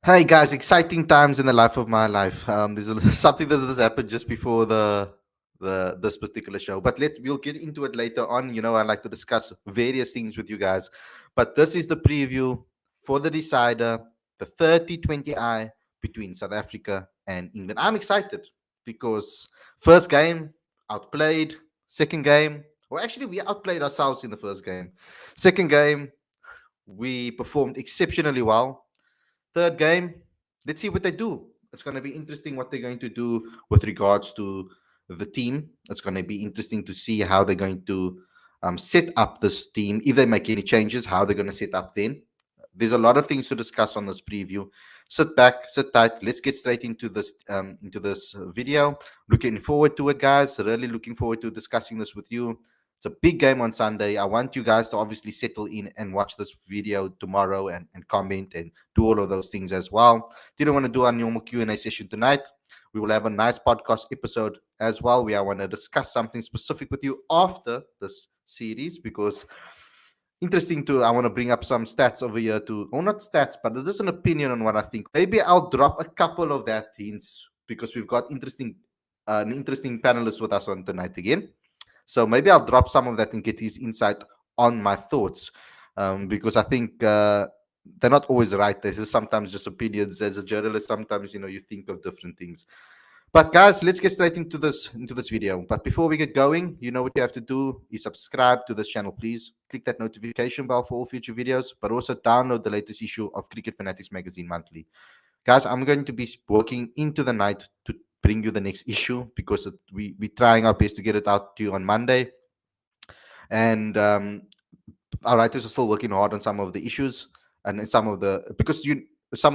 Hey guys, exciting times in the life of my life. Something that has happened just before the this particular show, but we'll get into it later on. I like to discuss various things with you guys, but this is the preview for the decider, the 30-20I between South Africa and England. I'm excited because first game outplayed, second game, well, actually we outplayed ourselves in the first game. Second game we performed exceptionally well. Third game, let's see what they do. It's going to be interesting what they're going to do with regards to the team. It's going to be interesting to see how they're going to set up this team. If they make any changes, how they're going to set up then. There's a lot of things to discuss on this preview. Sit back, sit tight. Let's get straight into this video. Looking forward to it, guys. Really looking forward to discussing this with you. It's a big game on Sunday. I want you guys to obviously settle in and watch this video tomorrow and comment and do all of those things as well. Didn't want to do our normal Q&A session tonight. We will have a nice podcast episode as well. I want to discuss something specific with you after this series because I want to bring up some stats over here or not stats, but it is an opinion on what I think. Maybe I'll drop a couple of that hints because we've got an interesting panelist with us on tonight again. So maybe I'll drop some of that and get his insight on my thoughts, because I think they're not always right. There's sometimes just opinions as a journalist. Sometimes you think of different things. But guys, let's get straight into this video. But before we get going, what you have to do is subscribe to this channel, please. Click that notification bell for all future videos, but also download the latest issue of Cricket Fanatics magazine monthly. Guys, I'm going to be working into the night to bring you the next issue because we're trying our best to get it out to you on Monday. And our writers are still working hard on some of the issues and some of the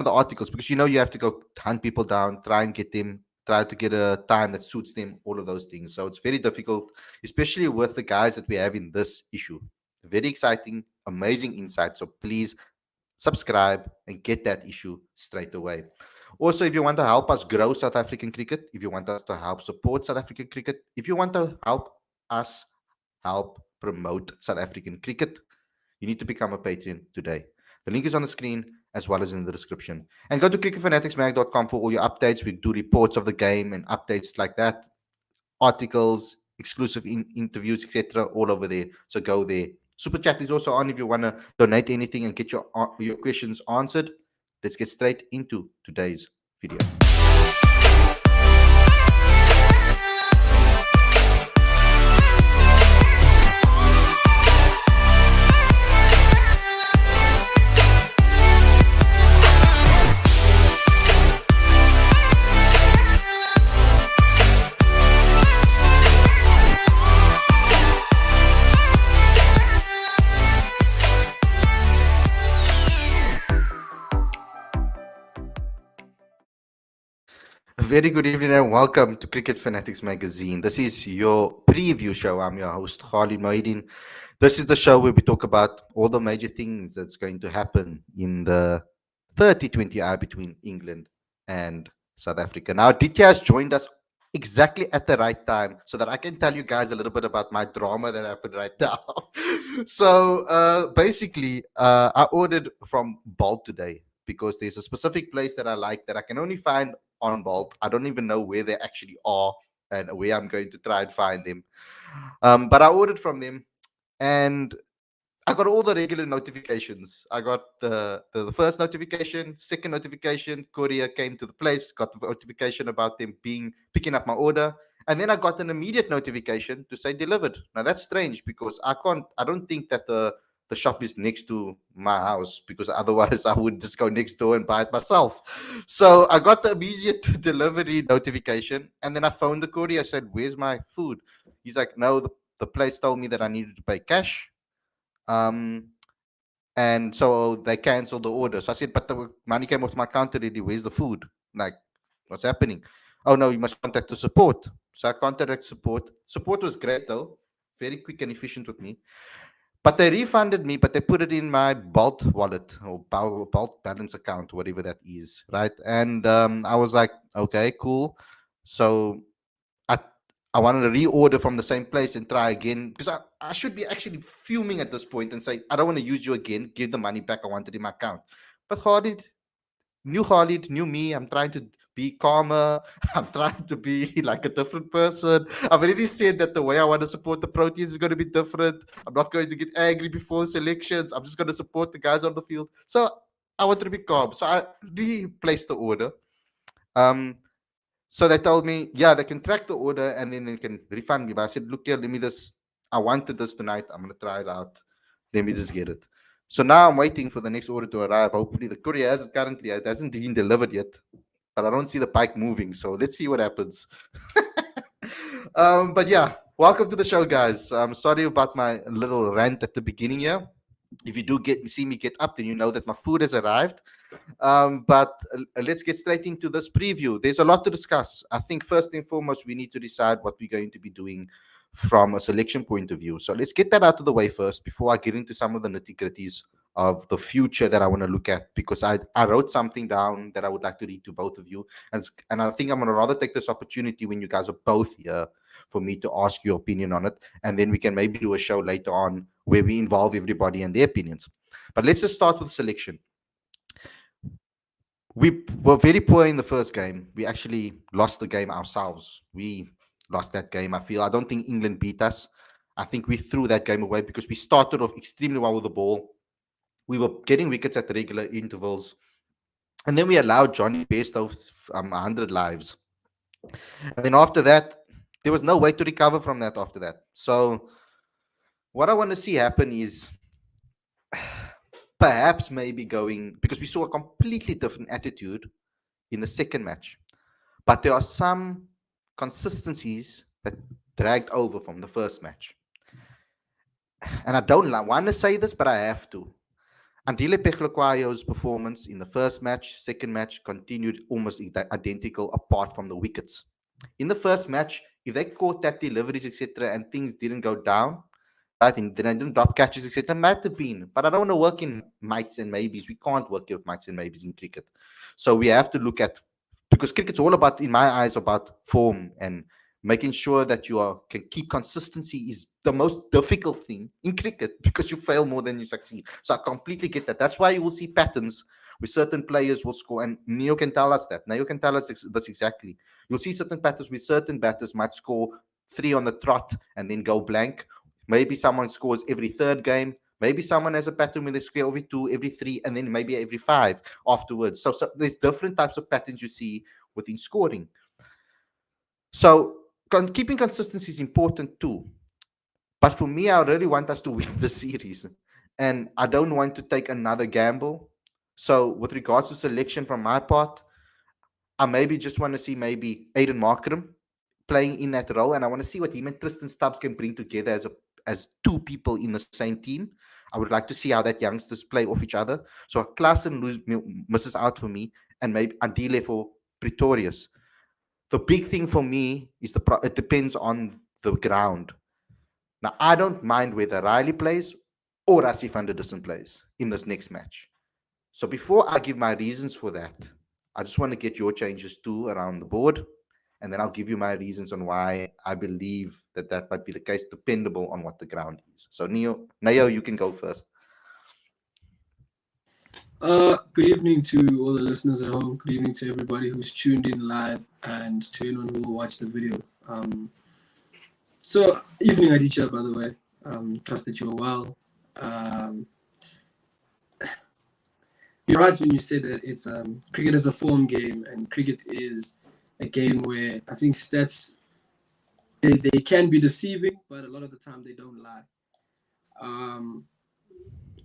articles because you have to go hunt people down, try to get a time that suits them, all of those things. So it's very difficult, especially with the guys that we have in this issue. Very exciting, amazing insight. So please subscribe and get that issue straight away. Also, if you want to help us grow South African cricket, if you want us to help support South African cricket, if you want to help us help promote South African cricket, you need to become a Patreon today. The link is on the screen as well as in the description. And go to cricketfanaticsmag.com for all your updates. We do reports of the game and updates like that, articles, exclusive interviews, etc. all over there. So go there. Super chat is also on if you want to donate anything and get your questions answered. Let's get straight into today's video. Very good evening and welcome to Cricket Fanatics Magazine. This is your preview show. I'm your host, Khalid. This is the show where we talk about all the major things that's going to happen in the 30-20I between England and South Africa. Now, Ditya has joined us exactly at the right time so that I can tell you guys a little bit about my drama that happened right now. So basically, I ordered from Bolt today because there's a specific place that I like that I can only find on Bolt. I don't even know where they actually are and where I'm going to try and find them. But I ordered from them and I got all the regular notifications. I got the first notification, second notification, courier came to the place, got the notification about them picking up my order. And then I got an immediate notification to say delivered. Now that's strange because I don't think that the shop is next to my house because otherwise I would just go next door and buy it myself. So I got the immediate delivery notification and then I phoned the courier. I said, "Where's my food?" He's like, "No, the place told me that I needed to pay cash. And so they canceled the order." So I said, "But the money came off my account already. Where's the food? Like, what's happening?" "Oh no, you must contact the support." So I contacted support. Support was great though, very quick and efficient with me. But they refunded me, but they put it in my Bolt wallet or Bolt balance account, whatever that is, right? And I was like, okay, cool. So I wanted to reorder from the same place and try again because I should be actually fuming at this point and say, "I don't want to use you again. Give the money back. I want it in my account." But Khalid, new Khalid, new me. I'm trying to be calmer. I'm trying to be like a different person. I've already said that the way I want to support the Proteas is going to be different. I'm not going to get angry before selections. I'm just going to support the guys on the field. So I wanted to be calm. So I replaced the order. Um, so they told me, yeah, they can track the order and then they can refund me. But I said, look here, let me this. I wanted this tonight. I'm gonna try it out. Let me just get it. So now I'm waiting for the next order to arrive. Hopefully the courier hasn't currently it hasn't been delivered yet. But I don't see the bike moving. So let's see what happens. But yeah, welcome to the show, guys. I'm sorry about my little rant at the beginning here. If you do get see me get up, then you know that my food has arrived. But let's get straight into this preview. There's a lot to discuss. I think first and foremost, we need to decide what we're going to be doing from a selection point of view. So let's get that out of the way first before I get into some of the nitty gritties of the future that I want to look at, because I wrote something down that I would like to read to both of you. And I think I'm going to rather take this opportunity when you guys are both here for me to ask your opinion on it. And then we can maybe do a show later on where we involve everybody and their opinions. But let's just start with selection. We were very poor in the first game. We actually lost the game ourselves. We lost that game. I don't think England beat us. I think we threw that game away because we started off extremely well with the ball. We were getting wickets at regular intervals. And then we allowed Johnny Best of 100 lives. And then after that, there was no way to recover from that after that. So what I want to see happen is perhaps maybe going, because we saw a completely different attitude in the second match. But there are some consistencies that dragged over from the first match. And I don't want to say this, but I have to. Andile Pechlokwayo's performance in the first match, second match continued almost identical apart from the wickets. In the first match, if they caught that deliveries, etc., and things didn't go down, right, and then I didn't drop catches, etc., might have been. But I don't want to work in mights and maybes. We can't work with mights and maybes in cricket. So we have to look at, because cricket's all about, in my eyes, about form and making sure that can keep consistency is the most difficult thing in cricket because you fail more than you succeed. So I completely get that. That's why you will see patterns where certain players will score, and Neo can tell us that. Neo can tell us this exactly. You'll see certain patterns where certain batters might score 3 on the trot and then go blank. Maybe someone scores every third game. Maybe someone has a pattern where they score every 2, every 3, and then maybe every 5 afterwards. So there's different types of patterns you see within scoring. So keeping consistency is important too. But for me, I really want us to win the series. And I don't want to take another gamble. So with regards to selection from my part, I maybe just want to see maybe Aiden Markram playing in that role. And I want to see what him and Tristan Stubbs can bring together as two people in the same team. I would like to see how that youngsters play off each other. So Klassen misses out for me, and maybe Andile for Pretorius. The big thing for me is it depends on the ground. Now, I don't mind whether Riley plays or Asif van der Dussen plays in this next match. So before I give my reasons for that, I just want to get your changes too around the board, and then I'll give you my reasons on why I believe that might be the case, dependable on what the ground is. So Neo, you can go first. Good evening to all the listeners at home. Good evening to everybody who's tuned in live and to anyone who will watch the video. So, evening Aditya, by the way. Trust that you're well. You're right when you said that it's cricket is a form game, and cricket is a game where I think stats they can be deceiving, but a lot of the time they don't lie.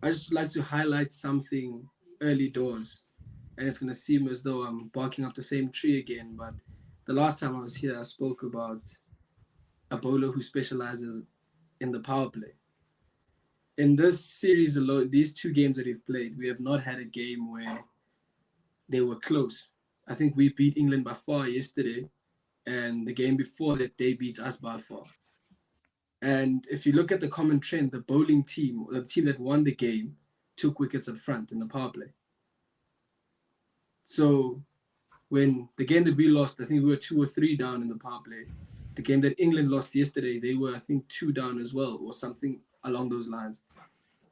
I just like to highlight something early doors, and it's going to seem as though I'm barking up the same tree again, but the last time I was here, I spoke about a bowler who specializes in the power play. In this series alone, these 2 games that we've played, we have not had a game where they were close. I think we beat England by far yesterday, and the game before that, they beat us by far. And if you look at the common trend, the bowling team, the team that won the game, took wickets up front in the power play. So when the game that we lost, I think we were 2 or 3 down in the power play. The game that England lost yesterday, they were, I think, 2 down as well, or something along those lines.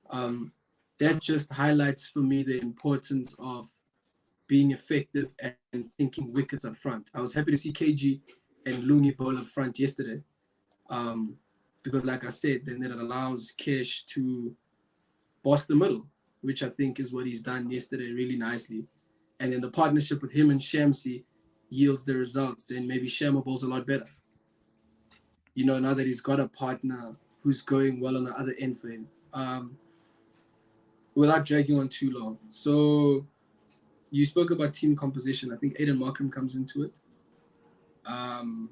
That just highlights for me the importance of being effective and thinking wickets up front. I was happy to see KG and Lungi bowl up front yesterday, um, because, like I said, then it allows Kesh to boss the middle, which I think is what he's done yesterday really nicely. And then the partnership with him and Shamsi yields the results. Then maybe Shamma bowls a lot better. Now that he's got a partner who's going well on the other end for him. Without dragging on too long. So you spoke about team composition. I think Aiden Markham comes into it. Um,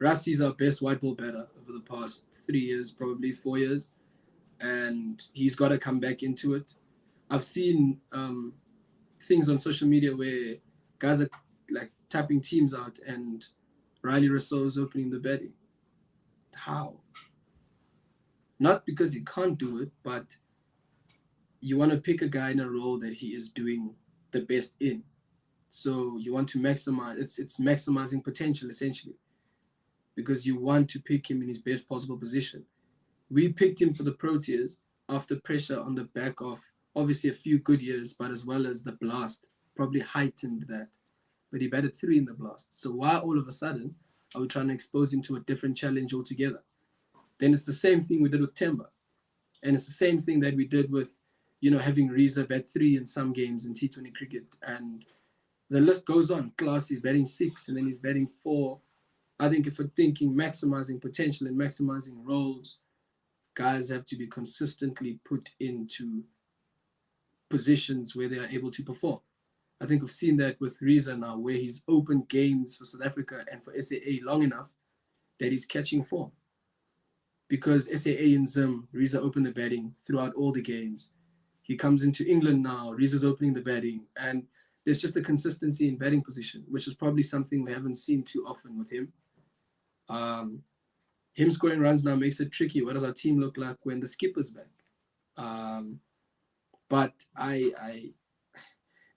Rusty's our best white ball batter over the past 3 years, probably 4 years, and he's got to come back into it. I've seen things on social media where guys are like tapping teams out, and Riley Rousseau's opening the batting. How? Not because he can't do it, but you want to pick a guy in a role that he is doing the best in. So you want to maximize. It's maximizing potential essentially, because you want to pick him in his best possible position. We picked him for the Proteas after pressure on the back of obviously a few good years, but as well as the blast probably heightened that. But he batted 3 in the blast. So why all of a sudden are we trying to expose him to a different challenge altogether? Then it's the same thing we did with Temba. And it's the same thing that we did with, having Reza bat 3 in some games in T20 cricket. And the list goes on. Klaas is batting 6 and then he's batting 4. I think if we're thinking maximizing potential and maximizing roles, guys have to be consistently put into positions where they are able to perform. I think we've seen that with Reza now, where he's opened games for South Africa and for SAA long enough that he's catching form. Because SAA and Zim, Reza opened the batting throughout all the games. He comes into England now, Reza's opening the batting, and there's just a consistency in batting position, which is probably something we haven't seen too often with him. Him scoring runs now makes it tricky. What does our team look like when the skipper's back? But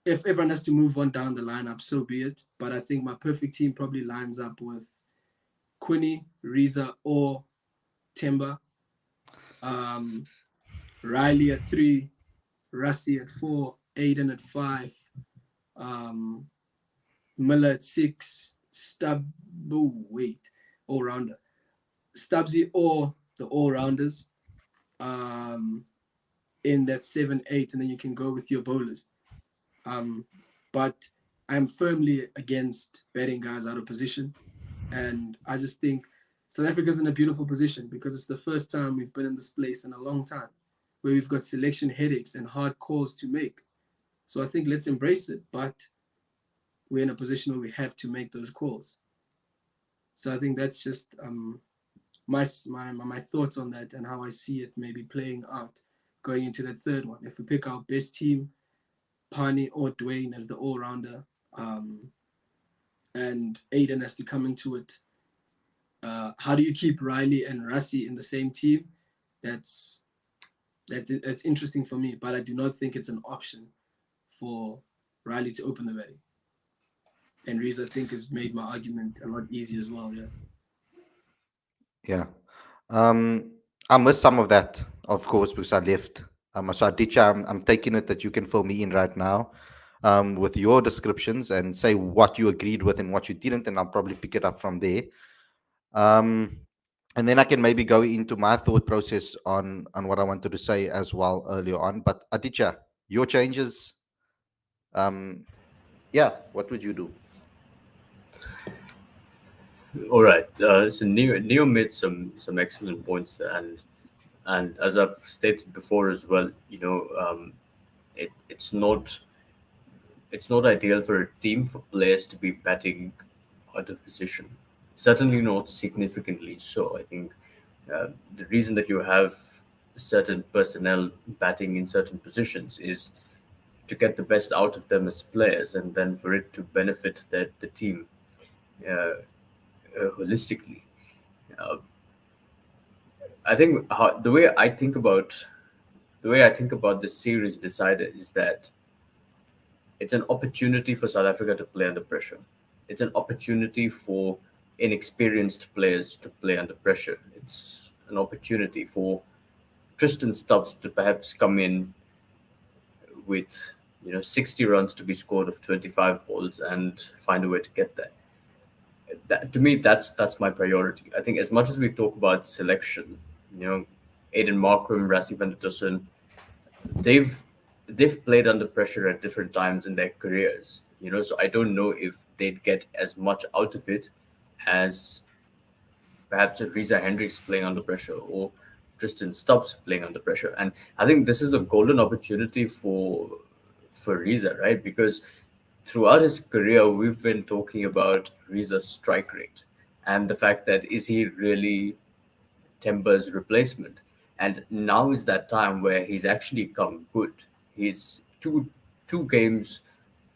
if everyone has to move on down the lineup, so be it. But I think my perfect team probably lines up with Quinny, Reza, or Temba. Riley at 3, Rassi at 4, Aiden at 5, Miller at 6, all-rounder. Stubbsy or the all-rounders in that 7, 8, and then you can go with your bowlers. But I'm firmly against batting guys out of position. And I just think South Africa's in a beautiful position because it's the first time we've been in this place in a long time where we've got selection headaches and hard calls to make. So I think let's embrace it, but we're in a position where we have to make those calls. So I think that's just my thoughts on that and how I see it maybe playing out going into that third one. If we pick our best team, Pani or Dwayne as the all-rounder, and Aiden has to come into it. How do you keep Riley and Rassi in the same team? That's interesting for me, but I do not think it's an option for Riley to open the batting. And Reese, I think, has made my argument a lot easier as well. Yeah. Yeah. I missed some of that, of course, because I left. So Aditya, I'm taking it that you can fill me in right now with your descriptions and say what you agreed with and what you didn't, and I'll probably pick it up from there. And then I can maybe go into my thought process on what I wanted to say as well earlier on. But Aditya, your changes, yeah, what would you do? All right. So Neo made some excellent points there, and as I've stated before as well, it's not ideal for a team for players to be batting out of position. Certainly not significantly so. I think the reason that you have certain personnel batting in certain positions is to get the best out of them as players, and then for it to benefit the team holistically. Uh, I think the way I think about the series decider is that it's an opportunity for South Africa to play under pressure. It's an opportunity for inexperienced players to play under pressure. It's an opportunity for Tristan Stubbs to perhaps come in with 60 runs to be scored of 25 balls and find a way to get there. That, to me, that's my priority. I think as much as we talk about selection, you know, Aiden Markram, Rassi van der Tussen, they've they've played under pressure at different times in their careers. So I don't know if they'd get as much out of it as perhaps if Reza Hendricks playing under pressure or Tristan Stubbs playing under pressure. And I think this is a golden opportunity for Reza, right? Because throughout his career, we've been talking about Reza's strike rate and the fact that is he really Timber's replacement? And now is that time where he's actually come good. He's two games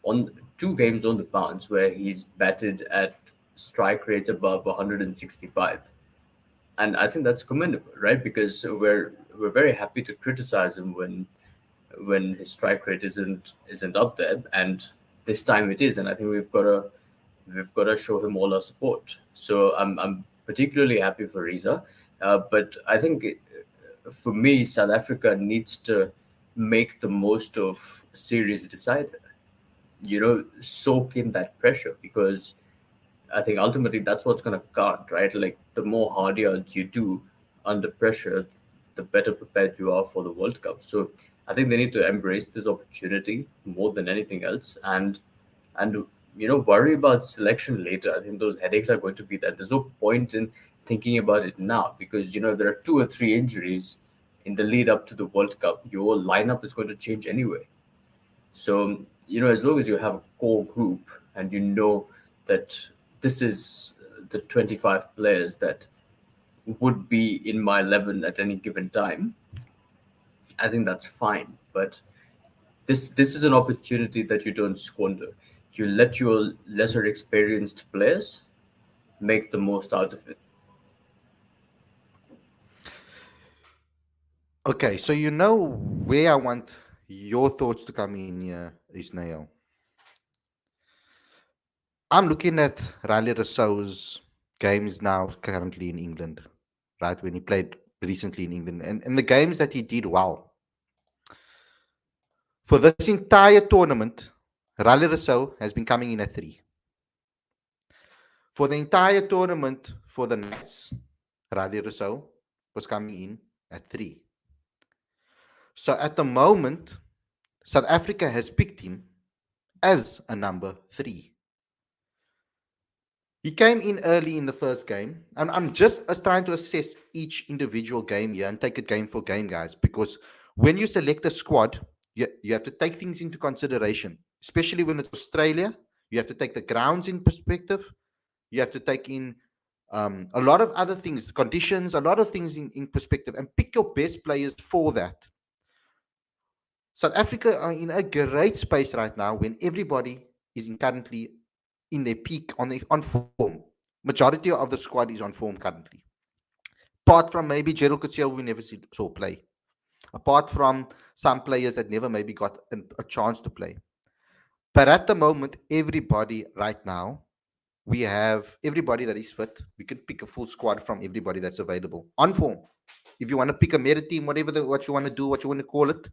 on 2 games on the bounce where he's batted at strike rates above 165, and I think that's commendable, right? Because we're very happy to criticize him when his strike rate isn't up there, and this time it is, and I think we've got to show him all our support. So I'm particularly happy for Riza, but I think for me, South Africa needs to make the most of a series decider. Soak in that pressure because I think ultimately that's what's going to count, right? Like the more hard yards you do under pressure, the better prepared you are for the World Cup. So I think they need to embrace this opportunity more than anything else, and worry about selection later. I think those headaches are going to be there. There's no point in thinking about it now because there are 2 or 3 injuries in the lead up to the World Cup. Your lineup is going to change anyway. So, as long as you have a core group and you know that this is the 25 players that would be in my 11 at any given time, I think that's fine. But this is an opportunity that you don't squander. You let your lesser experienced players make the most out of it. Okay, so where I want your thoughts to come in here, Isnail. I'm looking at Riley Rousseau's games now currently in England, right? When he played recently in England and the games that he did well. For this entire tournament, Riley Rousseau has been coming in at 3. For the entire tournament for the Knights, Riley Rousseau was coming in at 3. So at the moment, South Africa has picked him as a number 3. He came in early in the first game, and I'm just trying to assess each individual game here and take it game for game, guys, because when you select a squad, you have to take things into consideration, especially when it's Australia. You have to take the grounds in perspective. You have to take in a lot of other things, conditions, a lot of things in perspective, and pick your best players for that. South Africa are in a great space right now when everybody is currently in their peak on form. Majority of the squad is on form currently. Apart from maybe Gerald Coetzee, we never saw play. Apart from some players that never maybe got a chance to play. But at the moment, everybody right now, we have everybody that is fit. We can pick a full squad from everybody that's available on form. If you want to pick a merit team, what you want to do, what you want to call it,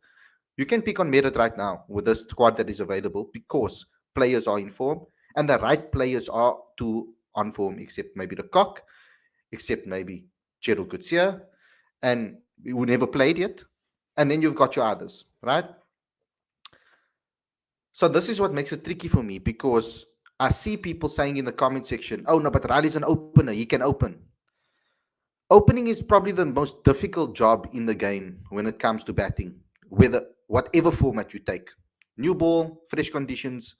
you can pick on merit right now with the squad that is available because players are in form and the right players are to on form, except maybe the cock, except maybe Gerald Coetzee, and who never played yet. And then you've got your others, right? So this is what makes it tricky for me because I see people saying in the comment section, oh no, but Riley's an opener, he can open. Opening is probably the most difficult job in the game when it comes to batting, whatever format you take. New ball, fresh conditions,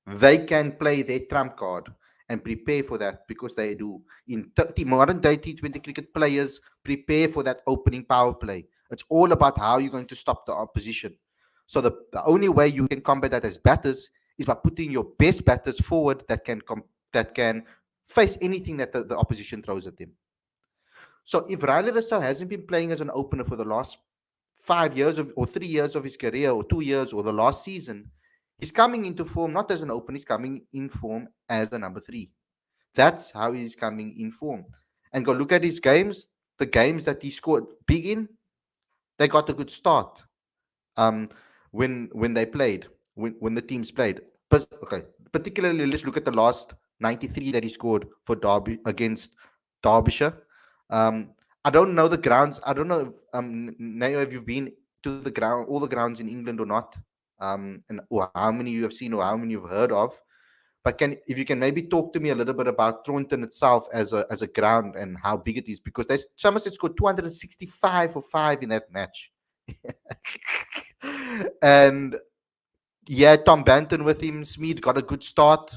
they can play their trump card and prepare for that because they do. In modern day T20 cricket, players prepare for that opening power play. It's all about how you're going to stop the opposition. So the only way you can combat that as batters is by putting your best batters forward that can face anything that the opposition throws at them. So if Riley Rousseau hasn't been playing as an opener for the last 5 years or 3 years of his career or 2 years or the last season, he's coming into form not as an opener, he's coming in form as a number 3. That's how he's coming in form. And go look at his games, the games that he scored big in, they got a good start when they played. when the teams played. But okay, particularly let's look at the last 93 that he scored for Derby against Derbyshire. Um, I don't know the grounds. I don't know if Nayo, have you been to the ground, all the grounds in England or not? And or how many you have seen or how many you've heard of. But can if you can maybe talk to me a little bit about Taunton itself as a ground and how big it is, because there's Somerset scored 265 for 5 in that match. And yeah, Tom Banton with him. Smeed got a good start.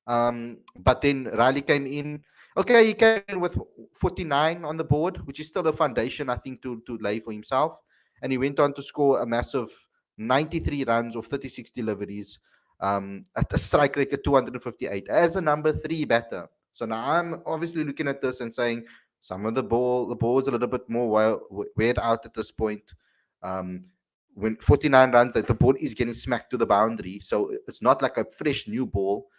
But then Riley came in. Okay, he came in with 49 on the board, which is still a foundation, I think, to lay for himself. And he went on to score a massive 93 runs of 36 deliveries at a strike rate of 258 as a number 3 batter. So now I'm obviously looking at this and saying some of the ball is a little bit more weird out at this point. Um, when 49 runs, that the ball is getting smacked to the boundary, so it's not like a fresh new ball.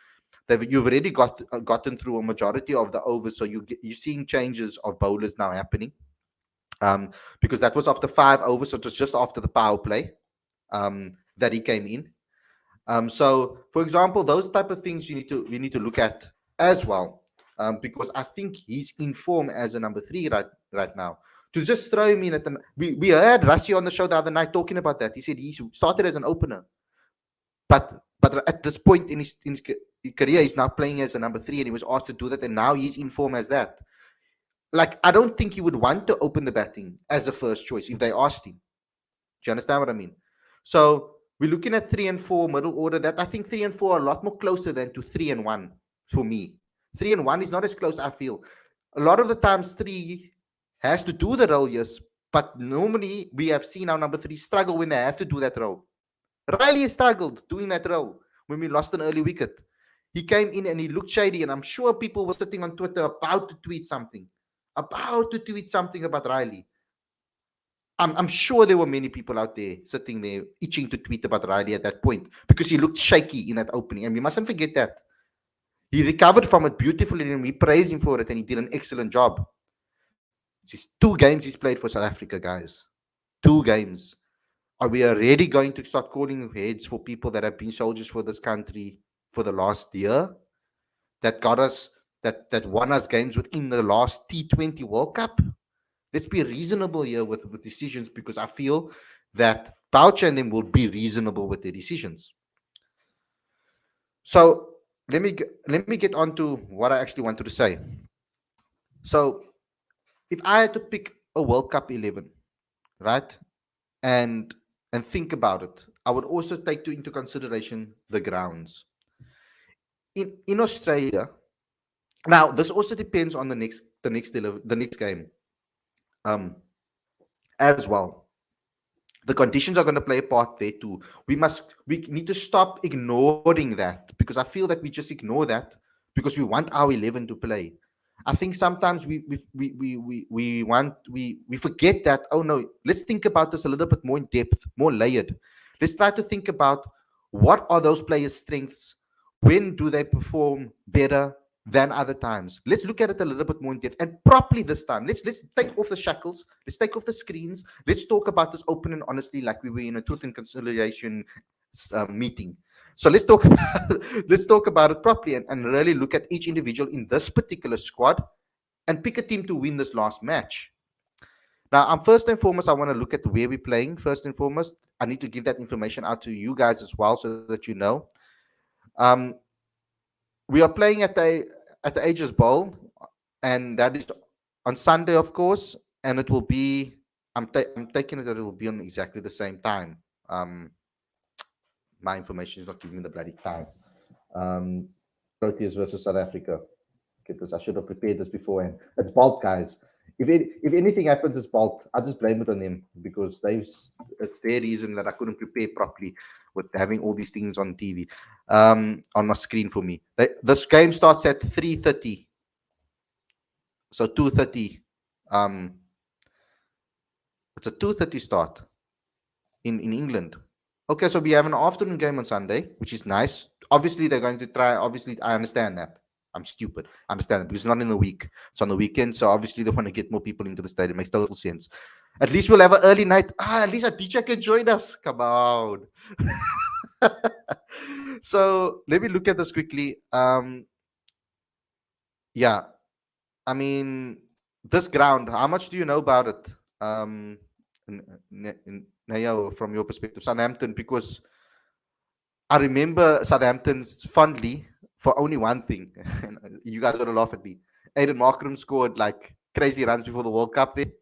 You've already gotten through a majority of the overs, so you're seeing changes of bowlers now happening. Because that was after 5 overs, so it was just after the power play that he came in. So, for example, those type of things you need to look at as well, because I think he's in form as a number 3 right now. To just throw him in at we heard Rassi on the show the other night talking about that. He said he started as an opener, but at this point in his career, he's now playing as a number 3, and he was asked to do that, and now he's in form as that. Like, I don't think he would want to open the batting as a first choice if they asked him. Do you understand what I mean? So we're looking at 3 and 4 middle order. That I think 3 and 4 are a lot more closer than to 3 and 1 for me. 3 and 1 is not as close, I feel. A lot of the times 3 has to do the role, yes, but normally we have seen our number 3 struggle when they have to do that role. Riley struggled doing that role when we lost an early wicket. He came in and he looked shady, and I'm sure people were sitting on Twitter about to tweet something about Riley. I'm sure there were many people out there sitting there itching to tweet about Riley at that point because he looked shaky in that opening. And we mustn't forget that. He recovered from it beautifully, and we praise him for it, and he did an excellent job. It's 2 games he's played for South Africa, guys. 2 games. Are we already going to start calling heads for people that have been soldiers for this country for the last year? That got us, that won us games within the last T20 World Cup? Let's be reasonable here with decisions, because I feel that Boucher and them will be reasonable with their decisions. So let me get on to what I actually wanted to say. So if I had to pick a World Cup 11, right, and think about it, I would also take into consideration the grounds. In Australia, now this also depends on the next game, um, as well. The conditions are going to play a part there too. We need to stop ignoring that, because I feel that we just ignore that because we want our 11 to play. I think sometimes we forget that. Oh no, let's think about this a little bit more in depth, more layered. Let's try to think about what are those players' strengths. When do they perform better than other times? Let's look at it a little bit more in depth and properly this time. Let's take off the shackles. Let's take off the screens. Let's talk about this open and honestly, like we were in a truth and conciliation meeting. So let's talk about it properly and really look at each individual in this particular squad and pick a team to win this last match. Now, first and foremost, I want to look at where we're playing. First and foremost, I need to give that information out to you guys as well, so that you know. Um, we are playing at the Ages Bowl, and that is on Sunday, of course, and it will be. I'm taking it that it will be on exactly the same time. My information is not giving me the bloody time. Um, Proteas versus South Africa. Okay, because I should have prepared this beforehand. It's Bolt, guys. If anything happens, it's Bolt. I just blame it on them, because it's their reason that I couldn't prepare properly with having all these things on TV, on my screen for me. This game starts at 3:30, so 2:30. It's a 2:30 start in England. Okay, so we have an afternoon game on Sunday, which is nice. Obviously, they're going to try. Obviously, I understand that. I'm stupid. I understand it, because it's not in the week. It's on the weekend, so obviously they want to get more people into the stadium. Makes total sense. At least we'll have an early night. At least a teacher can join us. Come on. So let me look at this quickly. Yeah, I mean, this ground. How much do you know about it? Nayo, from your perspective, Southampton, because I remember Southampton fondly for only one thing. And you guys gonna laugh at me. Aiden Markram scored like crazy runs before the World Cup there,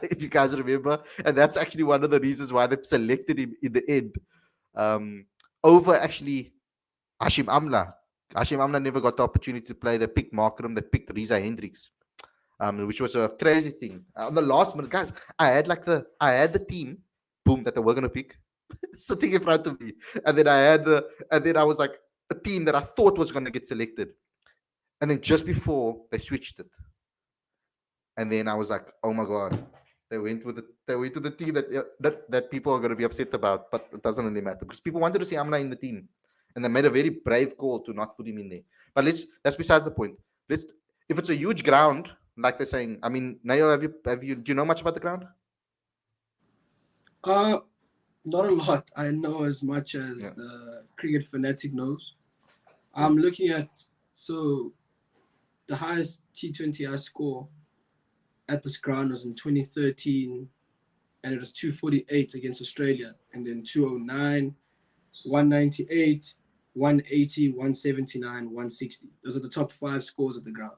if you guys remember, and that's actually one of the reasons why they selected him in the end, um, over actually Hashim Amla. Hashim Amla never got the opportunity to play. They picked Markram. They picked Riza Hendricks, which was a crazy thing. On the last minute, guys, I had the team, boom, that they were gonna pick, sitting in front of me, and then I was like a team that I thought was gonna get selected, and then just before they switched it, and then I was like, oh my god, they went to the team that people are gonna be upset about, but it doesn't really matter because people wanted to see Amla in the team, and they made a very brave call to not put him in there. But that's besides the point. Let's if it's a huge ground, like they're saying. I mean, Nayo, have you do you know much about the ground? Uh, Not a lot. I know as much Yeah. as the cricket fanatic knows. Cool. I'm looking at so the highest T20I score at this ground was in 2013, and it was 248 against Australia, and then 209, 198, 180, 179, 160. Those are the top 5 scores at the ground.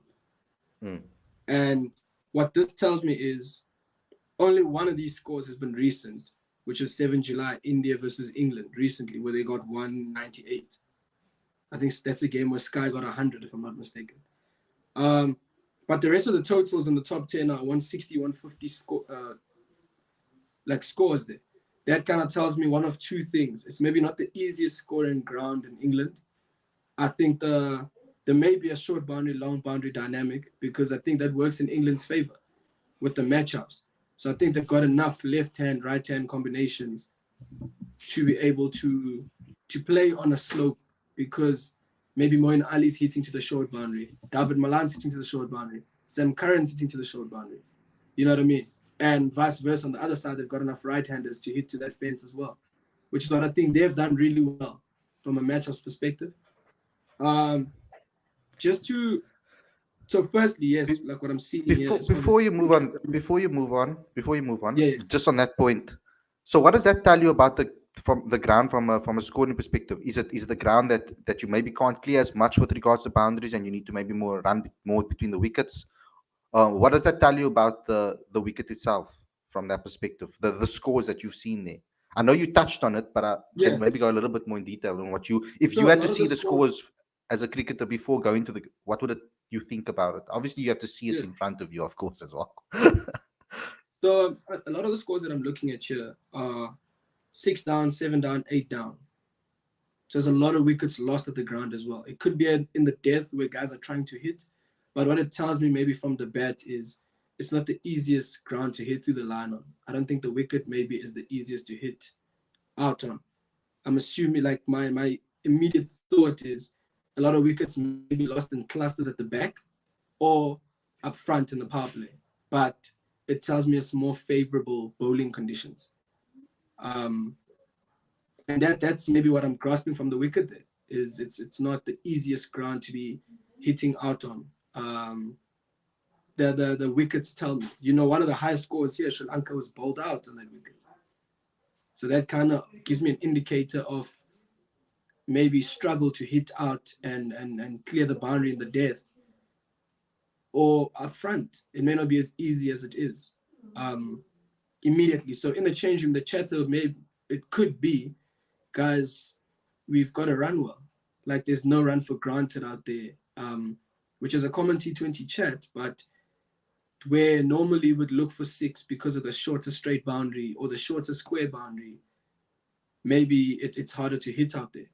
Mm. And what this tells me is only one of these scores has been recent, which is 7 July, India versus England recently, where they got 198. I think that's the game where Sky got 100, if I'm not mistaken. But the rest of the totals in the top 10 are 160, 150 scores there. That kind of tells me one of two things. It's maybe not the easiest scoring ground in England. I think there may be a short boundary, long boundary dynamic because I think that works in England's favor with the matchups. So I think they've got enough left-hand, right-hand combinations to be able to play on a slope because maybe Moeen Ali's hitting to the short boundary, David Malan's hitting to the short boundary, Sam Curran's hitting to the short boundary. You know what I mean? And vice versa. On the other side, they've got enough right-handers to hit to that fence as well, which is what I think they've done really well from a matchups perspective. Just to so firstly, yes, Be- like what I'm seeing here Before is before obviously you move on, before you move on, yeah, yeah. just on that point. So, what does that tell you about the ground from a scoring perspective? Is it the ground that you maybe can't clear as much with regards to boundaries, and you need to maybe more between the wickets? What does that tell you about the wicket itself from that perspective? The scores that you've seen there. I know you touched on it, but I can Yeah. maybe go a little bit more in detail on what if you So a had to lot of the see the scores, scores as a cricketer before going to what would you think about it? Obviously, you have to see it yeah. in front of you, of course, as well. So a lot of the scores that I'm looking at here are 6 down, 7 down, 8 down. So there's a lot of wickets lost at the ground as well. It could be in the death where guys are trying to hit, but what it tells me maybe from the bat is it's not the easiest ground to hit through the line on. I don't think the wicket maybe is the easiest to hit out on. I'm assuming like my immediate thought is a lot of wickets may be lost in clusters at the back or up front in the power play, but it tells me it's more favorable bowling conditions. Um, and that's maybe what I'm grasping from the wicket there, is it's not the easiest ground to be hitting out on. The wickets tell me, one of the highest scores here, Sri Lanka was bowled out on that wicket. So that kind of gives me an indicator of maybe struggle to hit out and clear the boundary in the death or up front. It may not be as easy as it is immediately. So in the change room, the chatter it could be, guys, we've got to run well. Like there's no run for granted out there, which is a common T20 chat, but where normally would look for 6 because of the shorter straight boundary or the shorter square boundary, maybe it's harder to hit out there.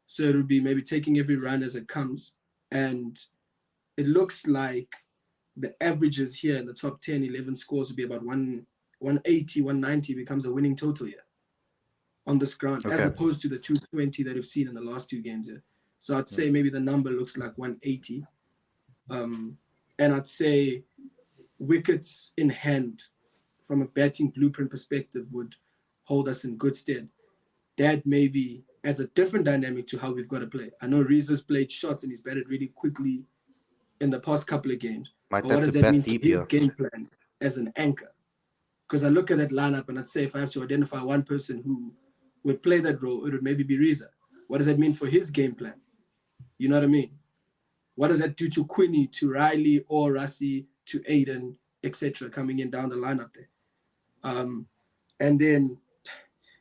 So it would be maybe taking every run as it comes. And it looks like the averages here in the top 10, 11 scores would be about 180, 190 becomes a winning total here on this ground, as Okay. opposed to the 220 that we've seen in the last 2 games here. So I'd say maybe the number looks like 180. And I'd say wickets in hand from a batting blueprint perspective would hold us in good stead. That maybe adds a different dynamic to how we've got to play. I know Reese's played shots and he's batted really quickly in the past couple of games, Might but what have to does that mean bat for deep his here. game plan as an anchor? Because I look at that lineup and I'd say if I have to identify one person who would play that role, it would maybe be Reza. What does that mean for his game plan? You know what I mean? What does that do to Quinny, to Riley or Rassi, to Aiden, etc., coming in down the lineup there? And then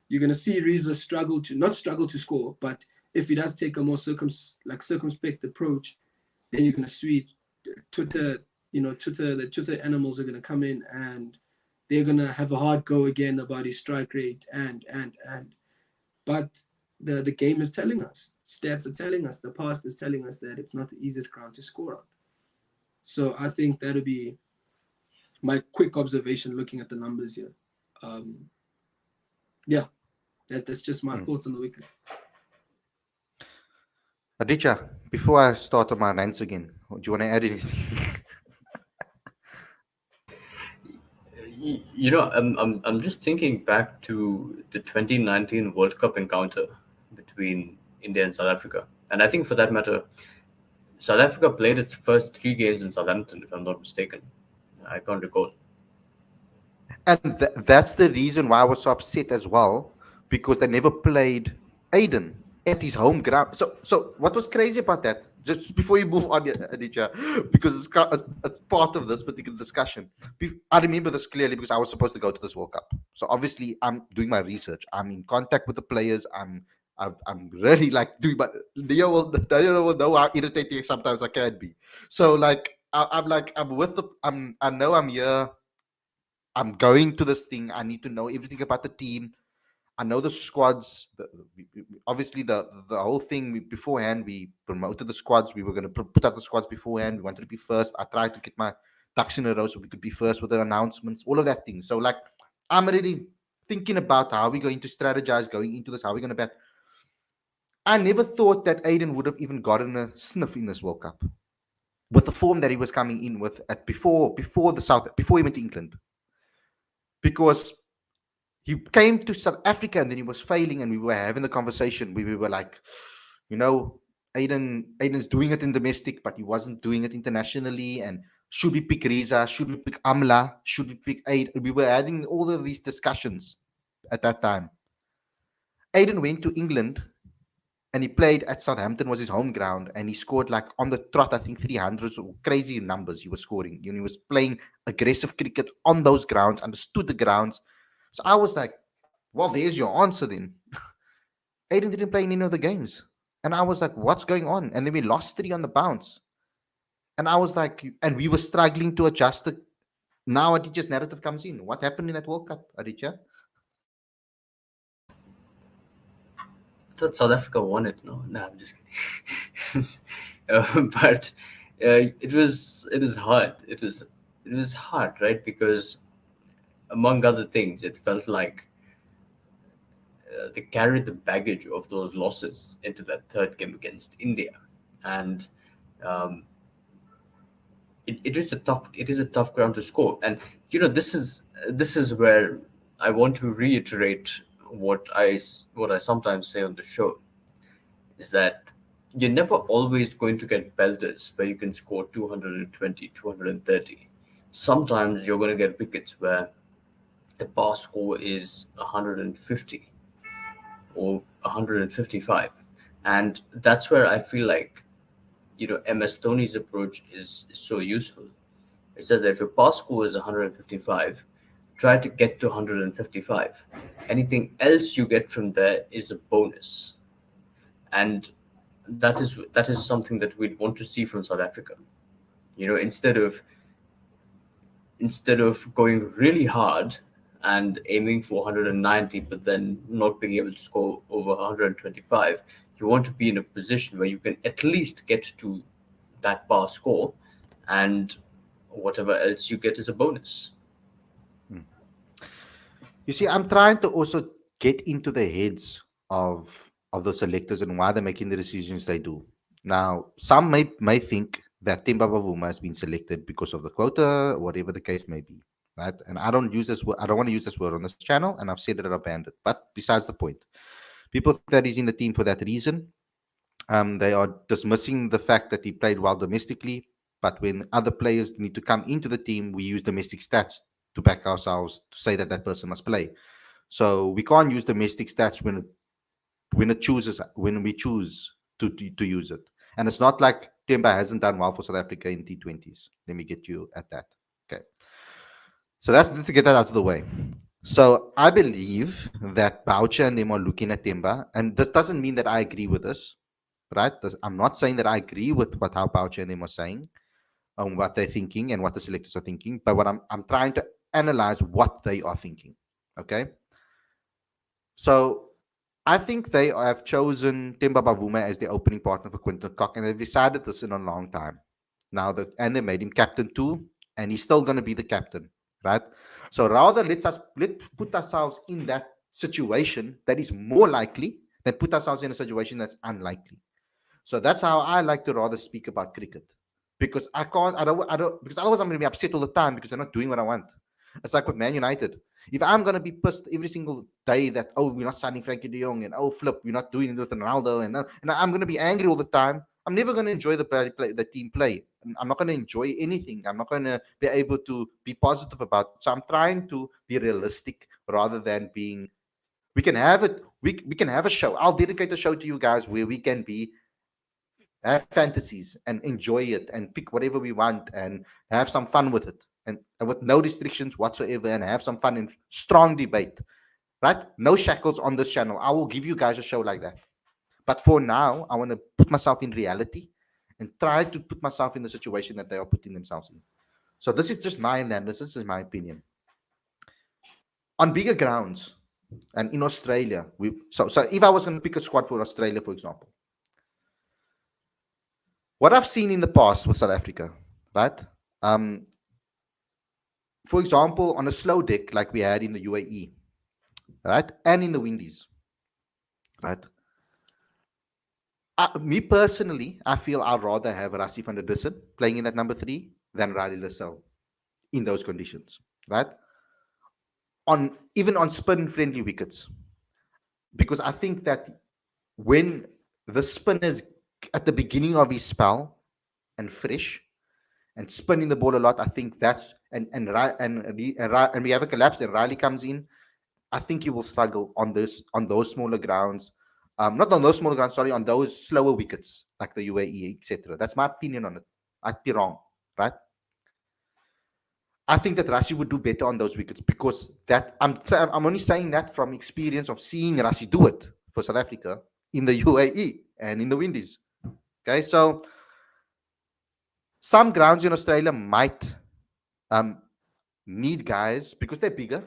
you're going to see Reza struggle to, not struggle to score, but if he does take a more circumspect approach, then you're going to see Twitter, the Twitter animals are going to come in and they're going to have a hard go again about his strike rate and. But the game is telling us, stats are telling us, the past is telling us that it's not the easiest ground to score on. So I think that'll be my quick observation looking at the numbers here. Yeah, that's just my thoughts on the wicket. Aditya, before I start on my rants again, do you want to add anything? I'm just thinking back to the 2019 World Cup encounter between India and South Africa, and I think for that matter, South Africa played its first three games in Southampton, if I'm not mistaken. I can't recall. And that's the reason why I was so upset as well, because they never played Aiden at his home ground. So what was crazy about that? Just before you move on, Aditya, because it's part of this particular discussion. I remember this clearly because I was supposed to go to this World Cup. So obviously, I'm doing my research. I'm in contact with the players. I'm really like doing, but Leo will know how irritating sometimes I can be. So like I'm like I'm with the I know I'm here. I'm going to this thing. I need to know everything about the team. I know the squads. Obviously, the whole thing beforehand, we promoted the squads. We were going to put out the squads beforehand. We wanted to be first. I tried to get my ducks in a row so we could be first with the announcements, all of that thing. So, like, I'm really thinking about how we're going to strategize going into this, how we're going to bet. I never thought that Aiden would have even gotten a sniff in this World Cup with the form that he was coming in with at before before he went to England, because he came to South Africa and then he was failing, and we were having the conversation. We were like, you know, Aiden's doing it in domestic, but he wasn't doing it internationally. And should we pick Riza? Should we pick Amla? Should we pick Aiden? We were having all of these discussions at that time. Aiden went to England and he played at Southampton, was his home ground, and he scored like on the trot, I think 300s or crazy numbers he was scoring. You know, he was playing aggressive cricket on those grounds, understood the grounds. So I was like, well, there's your answer then. Aiden didn't play in any of the games. And I was like, what's going on? And then we lost three on the bounce. And I was like, and we were struggling to adjust it. Now Aditya's narrative comes in. What happened in that World Cup, Aditya? I thought South Africa won it. No, I'm just kidding. But it was hard. It was hard, right? Because among other things, it felt like they carried the baggage of those losses into that third game against India, and um, it is a tough ground to score. And this is where I want to reiterate what I sometimes say on the show, is that you're never always going to get belters where you can score 220, 230. Sometimes you're going to get wickets where the bar score is 150 or 155. And that's where I feel like, MS Dhoni's approach is so useful. It says that if your pass score is 155, try to get to 155. Anything else you get from there is a bonus. And that is something that we'd want to see from South Africa. Instead of going really hard and aiming for 190 but then not being able to score over 125, you want to be in a position where you can at least get to that bar score, and whatever else you get is a bonus. You see, I'm trying to also get into the heads of the selectors and why they're making the decisions they do. Now, some may think that Timba Bavuma has been selected because of the quota, whatever the case may be, right? And I don't use this word. I don't want to use this word on this channel, and I've said that I've banned it. But besides the point, People think that he's in the team for that reason. They are dismissing the fact that he played well domestically, but when other players need to come into the team, we use domestic stats to back ourselves to say that that person must play. So we can't use domestic stats when we choose to use it. And it's not like Temba hasn't done well for South Africa in T20s. Let me get you at that. Okay. So that's to get that out of the way. So I believe that Boucher and them are looking at Temba, and this doesn't mean that I agree with this, right? I'm not saying that I agree with what how Boucher and them are saying, what they're thinking, and what the selectors are thinking. But what I'm trying to analyze what they are thinking. Okay. So I think they have chosen Temba Bavuma as their opening partner for Quinton Cock, and they've decided this in a long time. And they made him captain too, and he's still going to be the captain, right? So rather let's put ourselves in that situation that is more likely than put ourselves in a situation that's unlikely. So that's how I like to rather speak about cricket, because I don't, because otherwise I'm going to be upset all the time because they're not doing what I want. It's like with Man United. If I'm going to be pissed every single day that, oh, we're not signing Frankie de Jong, and oh, flip, we're not doing it with Ronaldo, and I'm going to be angry all the time, I'm never going to enjoy the team play. I'm not going to enjoy anything. I'm not going to be able to be positive about it. So I'm trying to be realistic rather than being. We can have it. We can have a show. I'll dedicate a show to you guys where we can have fantasies and enjoy it and pick whatever we want and have some fun with it, and with no restrictions whatsoever, and have some fun and strong debate, right? No shackles on this channel. I will give you guys a show like that. But for now, I want to put myself in reality and try to put myself in the situation that they are putting themselves in. So this is just my analysis, this is my opinion. On bigger grounds and in Australia, so if I was going to pick a squad for Australia, for example, what I've seen in the past with South Africa, right? For example, on a slow deck like we had in the UAE, right, and in the Windies, right? Me personally, I feel I'd rather have Rassie van der Dussen playing in that number 3 than Riley Lascelles in those conditions, right? Even on spin-friendly wickets, because I think that when the spin is at the beginning of his spell and fresh and spinning the ball a lot, I think that's and we have a collapse and Riley comes in. I think he will struggle on those smaller grounds. Not on those smaller grounds, sorry, on those slower wickets like the UAE, etc. That's my opinion on it. I'd be wrong, right? I think that Rassie would do better on those wickets because that I'm only saying that from experience of seeing Rassie do it for South Africa in the UAE and in the Windies. Okay, so some grounds in Australia might need guys because they're bigger.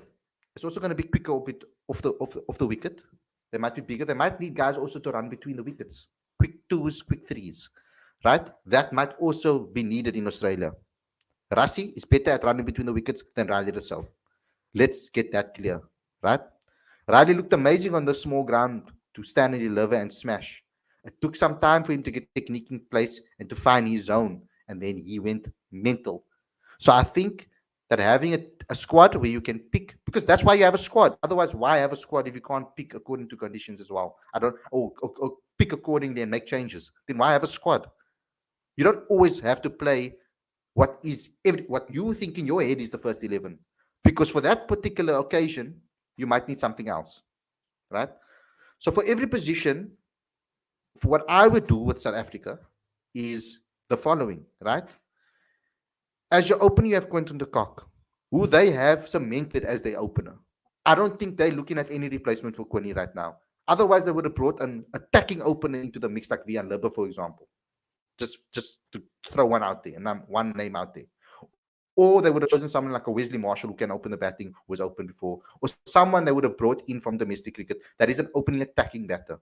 It's also going to be quicker off the wicket. They might be bigger. They might need guys also to run between the wickets, quick twos, quick threes, right? That might also be needed in Australia. Rassie is better at running between the wickets than Riley Lascelles. Let's get that clear, right? Riley looked amazing on the small ground to stand and deliver and smash. It took some time for him to get technique in place and to find his zone, and then he went mental. So I think that having a squad where you can pick, because that's why you have a squad. Otherwise, why have a squad if you can't pick according to conditions as well? Or pick accordingly and make changes. Then why have a squad? You don't always have to play what you think in your head is the first 11, because for that particular occasion you might need something else, right? So for every position, for what I would do with South Africa is the following, right? As your opener, you have Quinton de Kock, who they have cemented as their opener. I don't think they're looking at any replacement for Quinny right now. Otherwise, they would have brought an attacking opener into the mix like Vian Libber, for example. Just to throw one out there, and one name out there. Or they would have chosen someone like a Wesley Marshall who can open the batting, who was open before, or someone they would have brought in from domestic cricket that is an opening attacking batter.